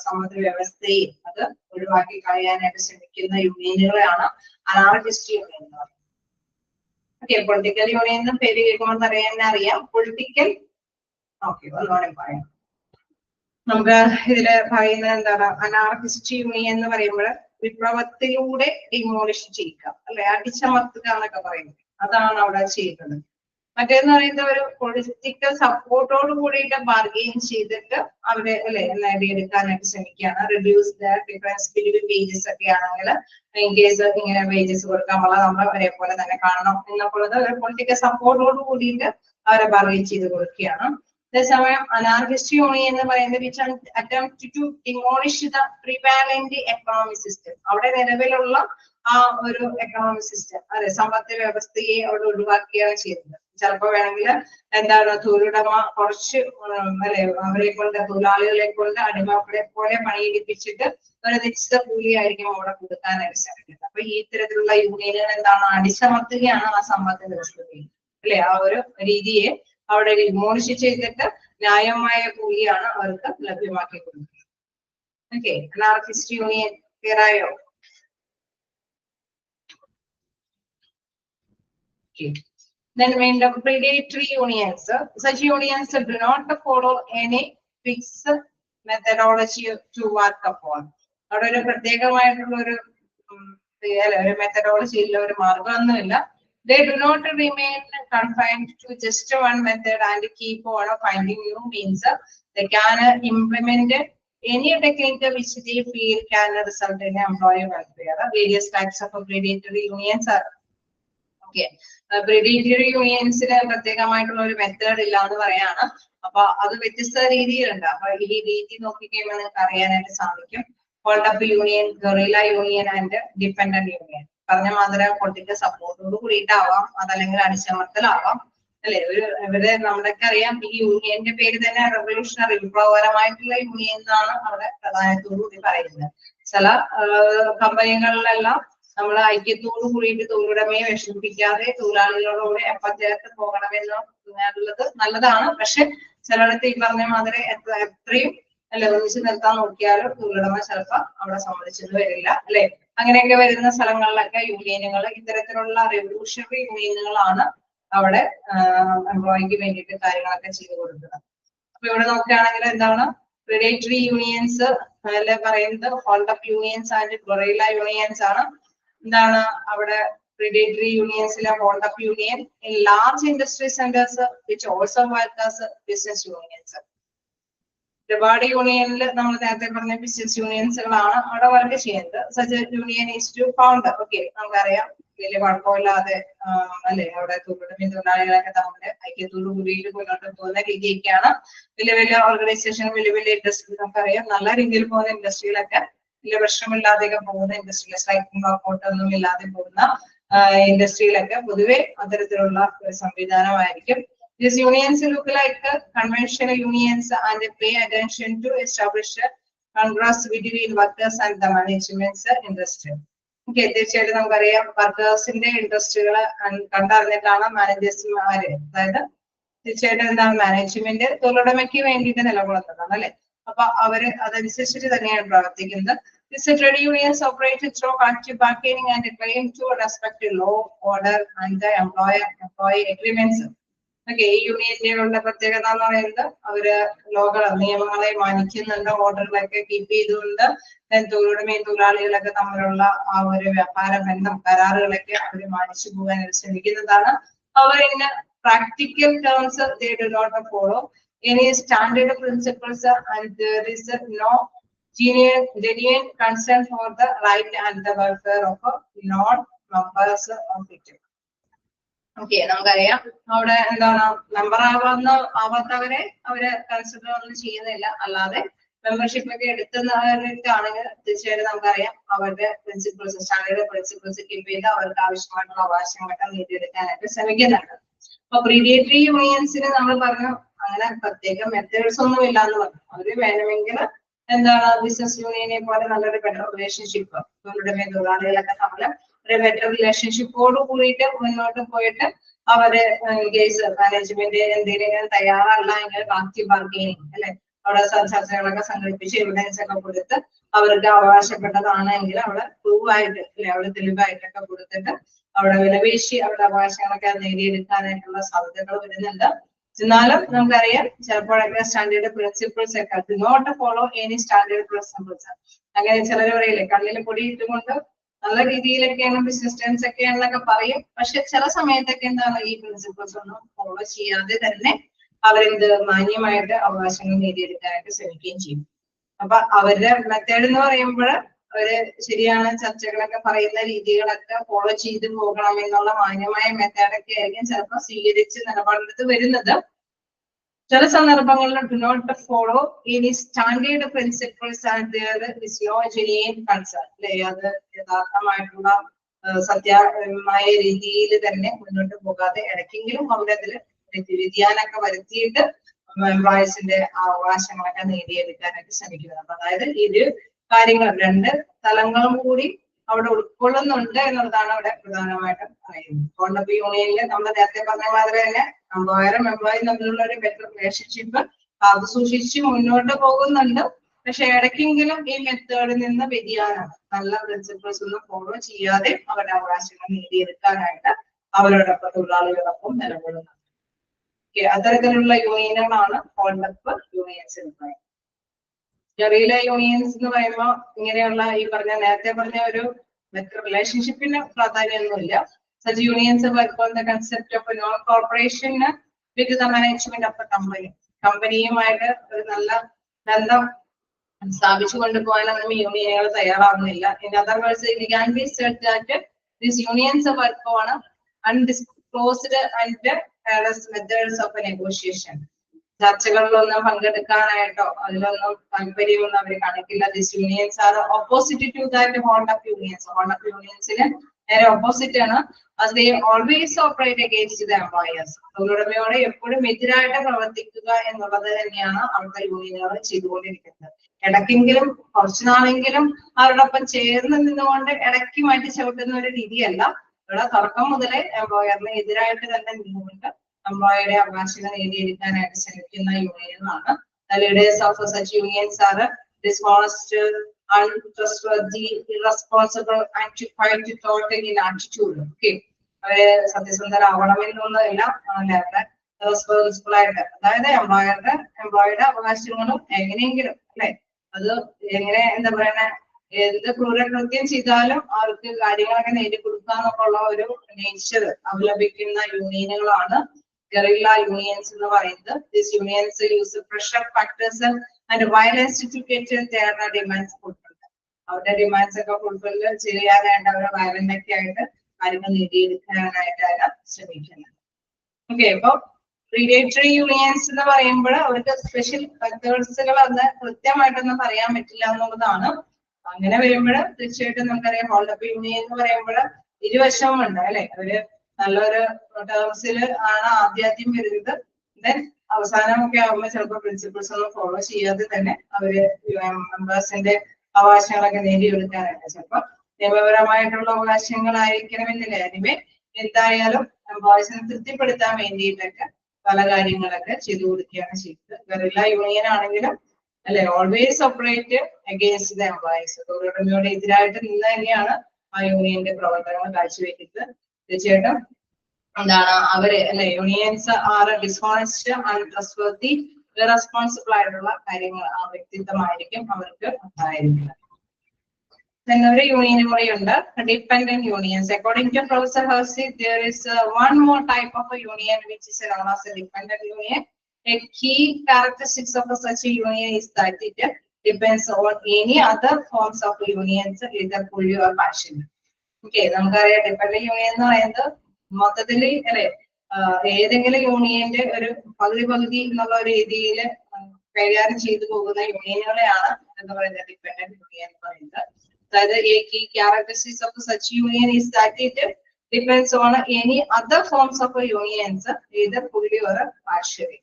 സമ്പദ് വ്യവസ്ഥയെ അത് ഒഴിവാക്കി കളയാനായിട്ട് ശ്രമിക്കുന്ന യൂണിയനുകളെയാണ് അനാർക്കിസ്റ്റ് യൂണിയൻ എന്ന് പറയുന്നത്. ഓക്കെ, പൊളിറ്റിക്കൽ യൂണിയൻ എന്ന് പേര് കേൾക്കുമ്പോൾ അറിയാം പൊളിറ്റിക്കൽ. ഓക്കെ, ഒന്നുകൂടെ പറയാം. നമുക്ക് ഇതില് പറയുന്നത് എന്താണ് അനാർക്കിസ്റ്റ് യൂണിയൻ എന്ന് പറയുമ്പോൾ വിപ്ലവത്തിലൂടെ ഡിമോളിഷ് ചെയ്യുക അല്ലെ അടിച്ചമർത്തുക എന്നൊക്കെ പറയുന്നത് അതാണ് അവിടെ ചെയ്യുന്നത്. മറ്റേന്ന് പറയുന്നത് ഒരു പൊളിറ്റിക്കൽ സപ്പോർട്ടോട് കൂടിയിട്ട് ബാർഗെയിൻ ചെയ്തിട്ട് അവരെ അല്ലെ നേടിയെടുക്കാനായിട്ട് ശ്രമിക്കുകയാണ്. Reduce the difference between wages ഒക്കെ ആണെങ്കിൽ ഇൻ കേസ് ഇങ്ങനെ വേജസ് കൊടുക്കാൻ നമ്മൾ ഒരേപോലെ തന്നെ കാണണം എന്നൊക്കെയുള്ളത് ഒരു പൊളിറ്റിക്കൽ സപ്പോർട്ടോട് കൂടിയിട്ട് അവരെ ബാർഗെയിൻ ചെയ്ത് കൊടുക്കുകയാണ്. അതേസമയം അനാർക്കിസ്റ്റ് യൂണിയൻ എന്ന് പറയുന്നത് which attempt to demolish the prevalent economic system. അവിടെ നിലവിലുള്ള ആ ഒരു എക്കണോമിക് സിസ്റ്റം അതെ സമ്പദ് വ്യവസ്ഥയെ അവിടെ ഒഴിവാക്കുകയാണ് ചെയ്യുന്നത്. ചിലപ്പോ വേണമെങ്കിൽ എന്താണ് തൊഴിലുടമ കുറച്ച് അല്ലെ അവരെ കൊണ്ട് തൊഴിലാളികളെ കൊണ്ട് അടിമകളെ പോലെ പണിയെടുപ്പിച്ചിട്ട് ഒരു നിശ്ചിത കൂലിയായിരിക്കും അവിടെ കൊടുക്കാനായിട്ട് ശ്രമിക്കുന്നത്. അപ്പൊ ഈ ഇത്തരത്തിലുള്ള യൂണിയനുകൾ എന്താണ് അടിച്ചമർത്തുകയാണ് ആ സമ്പദ് വ്യവസ്ഥയെ അല്ലെ ആ ഒരു രീതിയെ അവിടെ ഡിമോളിഷ് ചെയ്തിട്ട് ന്യായമായ കൂലിയാണ് അവർക്ക് ലഭ്യമാക്കി കൊടുക്കുന്നത്. ഓക്കെ, അനാർക്കിസ്റ്റ് യൂണിയൻ ക്ലിയർ ആയോ? Then when the predatory unions, such unions do not follow any fixed methodology to work upon. അവിടെ ഒരു പ്രത്യേകമായിട്ടുള്ള ഒരു മെത്തഡോളജി ഇല്ല, ഒരു മാർഗമൊന്നുമില്ല. They do not remain confined to just one method and keep on finding new means. They can implement any technique which they feel can result in employee welfare. Various types of predatory unions are. Okay, predatory unionsന് പ്രത്യേകമായിട്ടുള്ള ഒരു method ഇല്ല എന്ന് പറയാണ്. അപ്പൊ അത് വ്യത്യസ്ത രീതിയിലുണ്ട്. അപ്പൊ ഈ രീതി നോക്കിക്കഴിയുമ്പോൾ നിങ്ങൾക്ക് അറിയാനായിട്ട് സാധിക്കും. Hold up union, guerrilla union and dependent union. പറഞ്ഞ മാതിരി പൊളിറ്റിക്കൽ സപ്പോർട്ടോട് കൂടിയിട്ടാവാം, അതല്ലെങ്കിൽ അടിച്ചമർത്തലാവാം അല്ലെ. ഇവര് നമ്മളൊക്കെ അറിയാം, ഈ യൂണിയന്റെ പേര് തന്നെ റെവല്യൂഷണറി, വിപ്ലവകരമായിട്ടുള്ള യൂണിയൻ എന്നാണ് അവിടെ പ്രധാനത്തോടു കൂടി പറയുന്നത്. ചില കമ്പനികളിലെല്ലാം നമ്മൾ ഐക്യത്തോടു കൂടിയിട്ട് തൊഴിലുടമയെ വിഷമിപ്പിക്കാതെ തൊഴിലാളികളോട് എപ്പത്തേക്ക് പോകണമെന്നുള്ളത് നല്ലതാണ്. പക്ഷെ ചിലയിടത്ത് ഈ പറഞ്ഞ മാതിരി എത്രയും അല്ലെ ഒന്നിച്ച് നിർത്താൻ നോക്കിയാലും തൊഴിലുടമ ചിലപ്പോൾ അവിടെ സമ്മതിച്ചെന്ന് വരില്ല അല്ലെ. അങ്ങനെയൊക്കെ വരുന്ന സ്ഥലങ്ങളിലൊക്കെ യൂണിയനുകൾ, ഇത്തരത്തിലുള്ള റെവല്യൂഷണറി യൂണിയനുകളാണ് അവിടെ എംപ്ലോയിക്ക് വേണ്ടിയിട്ട് കാര്യങ്ങളൊക്കെ ചെയ്തു കൊടുക്കുന്നത്. അപ്പൊ ഇവിടെ നോക്കുകയാണെങ്കിൽ എന്താണ് പ്രിഡേറ്ററി യൂണിയൻസ് അല്ലെ പറയുന്നത്, hold up unions and guerrilla unions ആണ്. എന്താണ് അവിടെ predatory unions hold up union in large industry centers which also work as business unions. ഒരുപാട് യൂണിയനിൽ നമ്മൾ നേരത്തെ പറഞ്ഞ ബിസിനസ് യൂണിയൻസുകളാണ് അവിടെ വർക്ക് ചെയ്യുന്നത്. Such union is to found. Okay, നമുക്കറിയാം വലിയ കുഴപ്പമില്ലാതെ അല്ലെ അവിടെ തൊഴിലാളികളൊക്കെ തമ്മിൽ ഐക്യത്തോടു കൂടിയിട്ട് മുന്നോട്ട് പോകുന്ന രീതിയൊക്കെയാണ്. വലിയ വലിയ ഓർഗനൈസേഷൻ, വലിയ വലിയ ഇൻഡസ്ട്രി, നമുക്കറിയാം നല്ല രീതിയിൽ പോകുന്ന ഇൻഡസ്ട്രിയിലൊക്കെ വലിയ പ്രശ്നമില്ലാതെയൊക്കെ പോകുന്ന ഇൻഡസ്ട്രിയിൽ, സ്ട്രൈക്കും വർക്കൗട്ടൊന്നും ഇല്ലാതെ പോകുന്ന ഇൻഡസ്ട്രിയിലൊക്കെ പൊതുവെ അത്തരത്തിലുള്ള ഒരു സംവിധാനമായിരിക്കും. These unions look like conventional unions and pay attention to establish contrast between workers and the management industry. Okay, തീർച്ചയായിട്ടും നമുക്കറിയാം വർക്കേഴ്സിന്റെ ഇൻട്രസ്റ്റുകൾ കണ്ടറിഞ്ഞിട്ടാണ് മാനേജേഴ്സുമാര്, അതായത് തീർച്ചയായിട്ടും എന്താണ് മാനേജ്മെന്റ് തൊഴിലുടമയ്ക്ക് വേണ്ടിയിട്ട് നിലകൊള്ളുന്നതാണ് അല്ലെ. അപ്പൊ അവര് അതനുസരിച്ചിട്ട് തന്നെയാണ് പ്രവർത്തിക്കുന്നത്. These trade unions operate through collective bargaining and claim to respect law, order and the employee agreements. Okay, ഈ യൂണിയനുകളുടെ പ്രത്യേകത എന്ന് പറയുന്നത് അവര് നിയമങ്ങളെ മാനിക്കുന്നുണ്ട്, ഓർഡറുകളൊക്കെ കീപ്പ് ചെയ്തുകൊണ്ട് തൊഴിലുടമയും തൊഴിലാളികളൊക്കെ തമ്മിലുള്ള ആ ഒരു വ്യാപാര ബന്ധം, കരാറുകളൊക്കെ അവര് മാനിച്ചു പോകാൻ ശ്രമിക്കുന്നതാണ്. അവർ in practical terms they do not follow any standard principles and there is no genuine concern for the right and the welfare of non-members of it. Okay, നമുക്കറിയാം അവിടെ എന്താണ് മെമ്പർ ആവാത്തവരെ അവര് കൺസിഡർ ഒന്നും ചെയ്യുന്നില്ല. അല്ലാതെ മെമ്പർഷിപ്പ് ഒക്കെ എടുക്കുന്നവരാണെങ്കിൽ തീർച്ചയായിട്ടും നമുക്കറിയാം അവരുടെ പ്രിൻസിപ്പിൾസ്, സ്റ്റാൻഡേർഡ് പ്രിൻസിപ്പിൾസ് കീപ്പ് ചെയ്ത് അവർക്ക് ആവശ്യമായിട്ടുള്ള അവകാശങ്ങളൊക്കെ നേടിയെടുക്കാനായിട്ട് ശ്രമിക്കുന്നുണ്ട്. അപ്പൊ പ്രീഡിയേറ്ററി യൂണിയൻസിന് നമ്മൾ പറഞ്ഞു അങ്ങനെ പ്രത്യേക മെത്തേഡ്സ് ഒന്നും ഇല്ല എന്ന് പറഞ്ഞു. അവര് വേണമെങ്കിൽ എന്താണ് ബിസിനസ് യൂണിയനെ പോലെ നല്ലൊരു ബെറ്റർ റിലേഷൻഷിപ്പ് തൊഴിലുടമയും തൊഴിലാളികളൊക്കെ തമ്മിൽ ഒരു ബെറ്റർ റിലേഷൻഷിപ്പോട് കൂടിയിട്ട് മുന്നോട്ട് പോയിട്ട് അവര് കേസ് മാനേജ്മെന്റ് എന്തെങ്കിലും തയ്യാറല്ല എങ്കിൽ ബാക്കി ബാർഗെയിനിങ് അല്ലെ, അവിടെ ചർച്ചകളൊക്കെ സംഘടിപ്പിച്ച് എവിഡൻസ് ഒക്കെ കൊടുത്ത് അവർക്ക് അവകാശപ്പെട്ടതാണെങ്കിൽ അവിടെ പ്രൂവ് ആയിട്ട് അല്ലെ, അവിടെ തെളിവായിട്ടൊക്കെ കൊടുത്തിട്ട് അവിടെ വിലപേശി അവരുടെ അവകാശങ്ങളൊക്കെ നേടിയെടുക്കാനായിട്ടുള്ള സാധ്യതകൾ വരുന്നുണ്ട്. എന്നാലും നമുക്കറിയാം ചിലപ്പോഴൊക്കെ സ്റ്റാൻഡേർഡ് പ്രിൻസിപ്പിൾസ് ഒക്കെ do not follow any standard principles. അങ്ങനെ ചിലർ പറയില്ലേ കണ്ണിൽ പൊടി ഇട്ടുകൊണ്ട് നല്ല രീതിയിലൊക്കെയാണ് ബിസിനസ് ടേംസ് ഒക്കെയാണെന്നൊക്കെ പറയും. പക്ഷെ ചില സമയത്തൊക്കെ എന്താണ് ഈ പ്രിൻസിപ്പിൾസ് ഒന്നും ഫോളോ ചെയ്യാതെ തന്നെ അവരെന്ത് മാന്യമായിട്ട് അവകാശങ്ങൾ നേടിയെടുക്കാനായിട്ട് ശ്രമിക്കുകയും ചെയ്യും. അപ്പൊ അവരുടെ മെത്തേഡ് എന്ന് പറയുമ്പോൾ അവര് ശരിയാണ് ചർച്ചകളൊക്കെ പറയുന്ന രീതികളൊക്കെ ഫോളോ ചെയ്ത് പോകണം എന്നുള്ള മാന്യമായ മെത്തേഡൊക്കെ ആയിരിക്കും ചിലപ്പോൾ സ്വീകരിച്ച് നിലപാടെടുത്ത് വരുന്നത്. ചില സന്ദർഭങ്ങളിൽ do not follow any standard principles and there is no genuine concern അല്ലെ, അത് യഥാർത്ഥമായിട്ടുള്ള സത്യമായ രീതിയിൽ തന്നെ മുന്നോട്ട് പോകാതെ ഇടയ്ക്കെങ്കിലും അവരതിൽ വ്യതിയാനമൊക്കെ വരുത്തിയിട്ട് എംപ്ലോയീസിന്റെ അവകാശങ്ങളൊക്കെ നേടിയെടുക്കാനായിട്ട് ശ്രമിക്കുന്നത്. അപ്പൊ അതായത് ഇത് കാര്യങ്ങൾ രണ്ട് തലങ്ങളും കൂടി അവിടെ ഉൾക്കൊള്ളുന്നുണ്ട് എന്നുള്ളതാണ് അവിടെ പ്രധാനമായിട്ടും പറയുന്നത്. ഹോൾഡ് യൂണിയനിൽ നമ്മൾ നേരത്തെ പറഞ്ഞ മാതിരി തന്നെ എംപ്ലോയറും എംപ്ലോയിയും തമ്മിലുള്ള ഒരു ബെറ്റർ റിലേഷൻഷിപ്പ് അത് സൂക്ഷിച്ച് മുന്നോട്ട് പോകുന്നുണ്ട്. പക്ഷെ ഇടയ്ക്കെങ്കിലും ഈ മെത്തേഡിൽ നിന്ന് വ്യതിയാനം, നല്ല പ്രിൻസിപ്പിൾസ് ഒന്നും ഫോളോ ചെയ്യാതെ അവരുടെ അവകാശങ്ങൾ നേടിയെടുക്കാനായിട്ട് അവരോടൊപ്പം തൊഴിലാളികളൊപ്പം നിലകൊള്ളുന്നത്. അത്തരത്തിലുള്ള യൂണിയനുകളാണ് ഹോൾഡ് അപ്പ് യൂണിയൻസ് എന്ന് പറയുന്നത്. ഗറില്ല യൂണിയൻസ് എന്ന് പറയുമ്പോൾ ഇങ്ങനെയുള്ള ഈ പറഞ്ഞ നേരത്തെ പറഞ്ഞ ഒരു റിലേഷൻഷിപ്പിന് പ്രാധാന്യമൊന്നുമില്ല. Such unions work on the concept of non corporation with the management of the company. കമ്പനിയുമായിട്ട് ഒരു നല്ല ബന്ധം സ്ഥാപിച്ചു കൊണ്ടുപോകാനൊന്നും യൂണിയനുകൾ തയ്യാറാവുന്നില്ല. In other words it can be said that these unions work on undisclosed and careless methods of negotiation. ചർച്ചകളിലൊന്നും പങ്കെടുക്കാനായിട്ടോ അതിലൊന്നും താല്പര്യമൊന്നും അവർ കാണിക്കില്ല. This unions are opposite to that hold up unions. Hold up യൂണിയൻസിന് നേരെ ഓപ്പോസിറ്റ് ആണ്. as they always operate against the employers. തൊഴിലുടമയോട് എപ്പോഴും എതിരായിട്ട് പ്രവർത്തിക്കുക എന്നുള്ളത് തന്നെയാണ് അവിടുത്തെ യൂണിയനുകൾ ചെയ്തുകൊണ്ടിരിക്കുന്നത്. ഇടയ്ക്കെങ്കിലും കുറച്ചു നാളെങ്കിലും അവരോടൊപ്പം ചേർന്ന് നിന്നുകൊണ്ട് ഇടയ്ക്ക് മാറ്റി ചവിട്ടുന്ന ഒരു രീതിയല്ല. ഇവിടെ തുടക്കം മുതലേ എംപ്ലോയറിന് എതിരായിട്ട് തന്നെ നിന്നുകൊണ്ട് എംപ്ലോയറുടെ അവകാശങ്ങൾ നേടിയെടുക്കാനായിട്ട് ശ്രമിക്കുന്ന യൂണിയനുകളാണ്. Leaders of such unions are dishonest, untrustworthy, irresponsible, and quite total in attitude. Okay, അവര് സത്യസന്ധരാവണമെന്നൊന്നുമില്ല, അവരുടെ റെസ്പോൺസിബിൾ ആയിട്ട്, അതായത് എംപ്ലോയറുടെ അവകാശങ്ങളും എങ്ങനെയെങ്കിലും അല്ലെ അത് എങ്ങനെ എന്താ പറയുക, എന്ത് ക്രൂരകൃത്യം ചെയ്താലും അവർക്ക് കാര്യങ്ങളൊക്കെ നേടിക്കൊടുക്കുക എന്നുള്ള ഒരു നേച്ചർ അവലംബിക്കുന്ന യൂണിയനുകളാണ് ഗറില്ല യൂണിയൻസ് എന്ന് പറയുന്നത്. These unions use pressure factors and violence to get their demands fulfilled. അവരുടെ ഡിമാൻഡ്സ് ഒക്കെ ഫുൾഫിൽ ചെയ്യാനായിട്ട് അവരെ വയലന്റ് ഒക്കെ ആയിട്ട് കാര്യങ്ങൾ നേടിയെടുക്കാനായിട്ടാണ് ശ്രമിക്കുന്നത്. ഓക്കെ, അപ്പൊ റീഡേറ്ററി യൂണിയൻസ് എന്ന് പറയുമ്പോൾ അവർക്ക് സ്പെഷ്യൽ മെത്തേഡ്സുകൾ അന്ന് കൃത്യമായിട്ടൊന്നും പറയാൻ പറ്റില്ല എന്നുള്ളതാണ്. അങ്ങനെ വരുമ്പോൾ തീർച്ചയായിട്ടും നമുക്കറിയാം ഹോൾഡ് അപ്പ് യൂണിയൻ എന്ന് പറയുമ്പോൾ ഇരുവശവും ഉണ്ട് അല്ലെ. അവര് നല്ലൊരു ടേംസിൽ ആണ് ആദ്യം വരുന്നത്. ദെൻ അവസാനമൊക്കെ ആകുമ്പോൾ ചിലപ്പോൾ പ്രിൻസിപ്പിൾസ് ഒന്നും ഫോളോ ചെയ്യാതെ തന്നെ അവര് മെമ്പേഴ്സിന്റെ അവകാശങ്ങളൊക്കെ നേടിയെടുക്കാനായിട്ട് ചിലപ്പോൾ നിയമപരമായിട്ടുള്ള അവകാശങ്ങളായിരിക്കണമെന്നില്ല. എനിവേ എന്തായാലും എംപ്ലോയീസിനെ തൃപ്തിപ്പെടുത്താൻ വേണ്ടിയിട്ടൊക്കെ പല കാര്യങ്ങളൊക്കെ ചെയ്തു കൊടുക്കുകയാണ് ചെയ്തത്. ഗറില്ല യൂണിയൻ ആണെങ്കിലും അല്ലെ always operate against the employees. തൊഴിലുടമയോട് എതിരായിട്ട് നിന്ന് തന്നെയാണ് ആ യൂണിയന്റെ പ്രവർത്തനങ്ങൾ കാഴ്ചവെക്കുന്നത്. തീർച്ചയായിട്ടും എന്താണ് അവര് അല്ലെ യൂണിയൻസ് ആർ ഡിസ്ഹോണസ്റ്റ്, അൺട്രസ്റ്റ്വർത്തി, ഇറസ്പോൺസിബിൾ ആയിട്ടുള്ള കാര്യങ്ങൾ ആ വ്യക്തിത്വമായിരിക്കും അവർക്ക് ഉണ്ടായിരിക്കുന്നത്. ഒരു യൂണിയനും കൂടി ഉണ്ട്, dependent unions. According to professor Hersey, there is one more type of a union which is known as a dependent union. A key characteristics of such a union is that it depends on any other forms of unions, either fully or partially. Okay, നമുക്കറിയാം dependent union എന്ന് പറയുന്നത് മൊത്തത്തില് അല്ലെ ഏതെങ്കിലും യൂണിയന്റെ ഒരു പകുതി എന്നുള്ള രീതിയിൽ കൈകാര്യം ചെയ്തു പോകുന്ന യൂണിയനുകളെയാണ് എന്ന് പറയുന്നത് ഡിപെൻഡന്റ് യൂണിയൻ എന്ന് പറയുന്നത്. അതായത് ഈ characteristics of such union is that it depends on any other forms of unions, either fully or partially.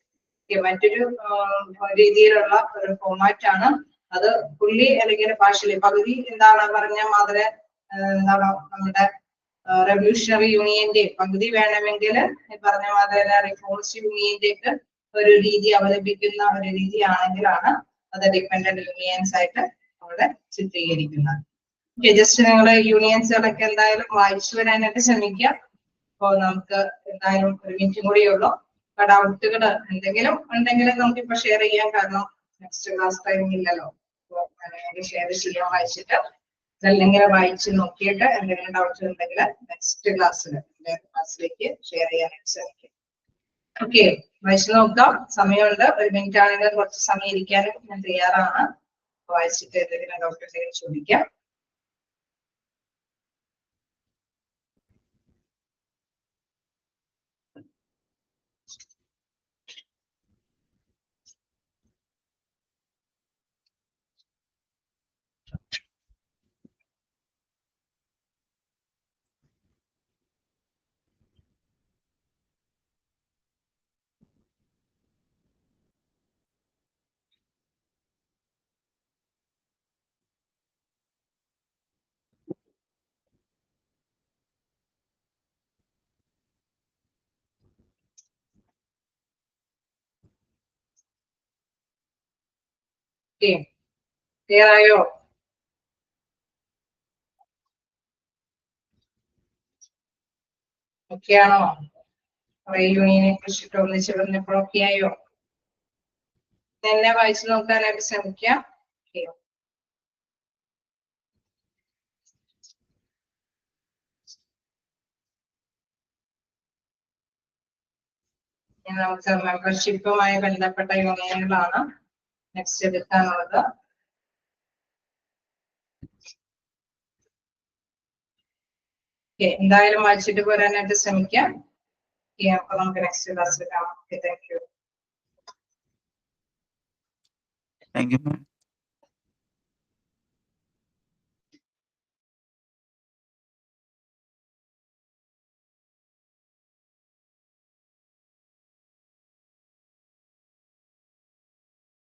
മറ്റൊരു രീതിയിലുള്ള ഒരു ഫോമാറ്റ് ആണ് അത്. ഫുള്ളി അല്ലെങ്കിൽ പാർഷ്യലി, പകുതി എന്താണ് പറഞ്ഞ മാതിരി എന്താണ് നമ്മുടെ റെവല്യൂഷണറി യൂണിയന്റെ പകുതി വേണമെങ്കിൽ പറഞ്ഞ മാതിരി റിഫോർമിസ്റ്റ് യൂണിയന്റെ ഒക്കെ ഒരു രീതി അവലംബിക്കുന്ന ഒരു രീതിയാണെങ്കിലാണ് അത് ഡിപെൻഡന്റ് യൂണിയൻസ് ആയിട്ട് അവിടെ ചിത്രീകരിക്കുന്നത്. ജസ്റ്റ് നിങ്ങള് യൂണിയൻസുകളൊക്കെ എന്തായാലും വായിച്ചു വരാനായിട്ട് ശ്രമിക്കുക. അപ്പൊ നമുക്ക് എന്തായാലും ഒരു മിനിറ്റും കൂടിയേ ഉള്ളൂ. ഡൗട്ടുകൾ എന്തെങ്കിലും ഉണ്ടെങ്കിൽ നമുക്കിപ്പോ ഷെയർ ചെയ്യാം, കാരണം നെക്സ്റ്റ് ക്ലാസ് ടൈം ഇല്ലല്ലോ. ഷെയർ ചെയ്യാൻ വായിച്ചിട്ട് അല്ലെങ്കിൽ വായിച്ച് നോക്കിയിട്ട് എന്തെങ്കിലും ഡൗട്ട്സ് ഉണ്ടെങ്കിൽ നെക്സ്റ്റ് ക്ലാസ്സിലേക്ക് ഷെയർ ചെയ്യാനായിട്ട് ശ്രമിക്കും. ഓക്കെ, വായിച്ചു നോക്കാം. സമയമുണ്ട്, ഒരു മിനിറ്റ് ആണെങ്കിൽ കുറച്ച് സമയം ഇരിക്കാനും ഞാൻ തയ്യാറാണ്. വായിച്ചിട്ട് എന്തെങ്കിലും ഡൗട്ട് ഉണ്ടെങ്കിൽ ചോദിക്കാം. ക്ലിയർ ആയോ? ഓക്കെയാണോ? യൂണിയനെ കുറിച്ചിട്ട് ഒന്നിച്ച് പറഞ്ഞപ്പോൾ ഓക്കെ ആയോ? തന്നെ വായിച്ചു നോക്കാനായിട്ട് ശ്രമിക്കാം. നമുക്ക് മെമ്പർഷിപ്പുമായി ബന്ധപ്പെട്ട യൂണിയനുകളാണ് നെക്സ്റ്റ് എടുക്കാനുള്ളത്. എന്തായാലും വായിച്ചിട്ട് പോരാനായിട്ട് ശ്രമിക്കാം. അപ്പൊ നമുക്ക് നെക്സ്റ്റ് ക്ലാസ്സിൽ കാണാം. Thank you. Thank you ma'am.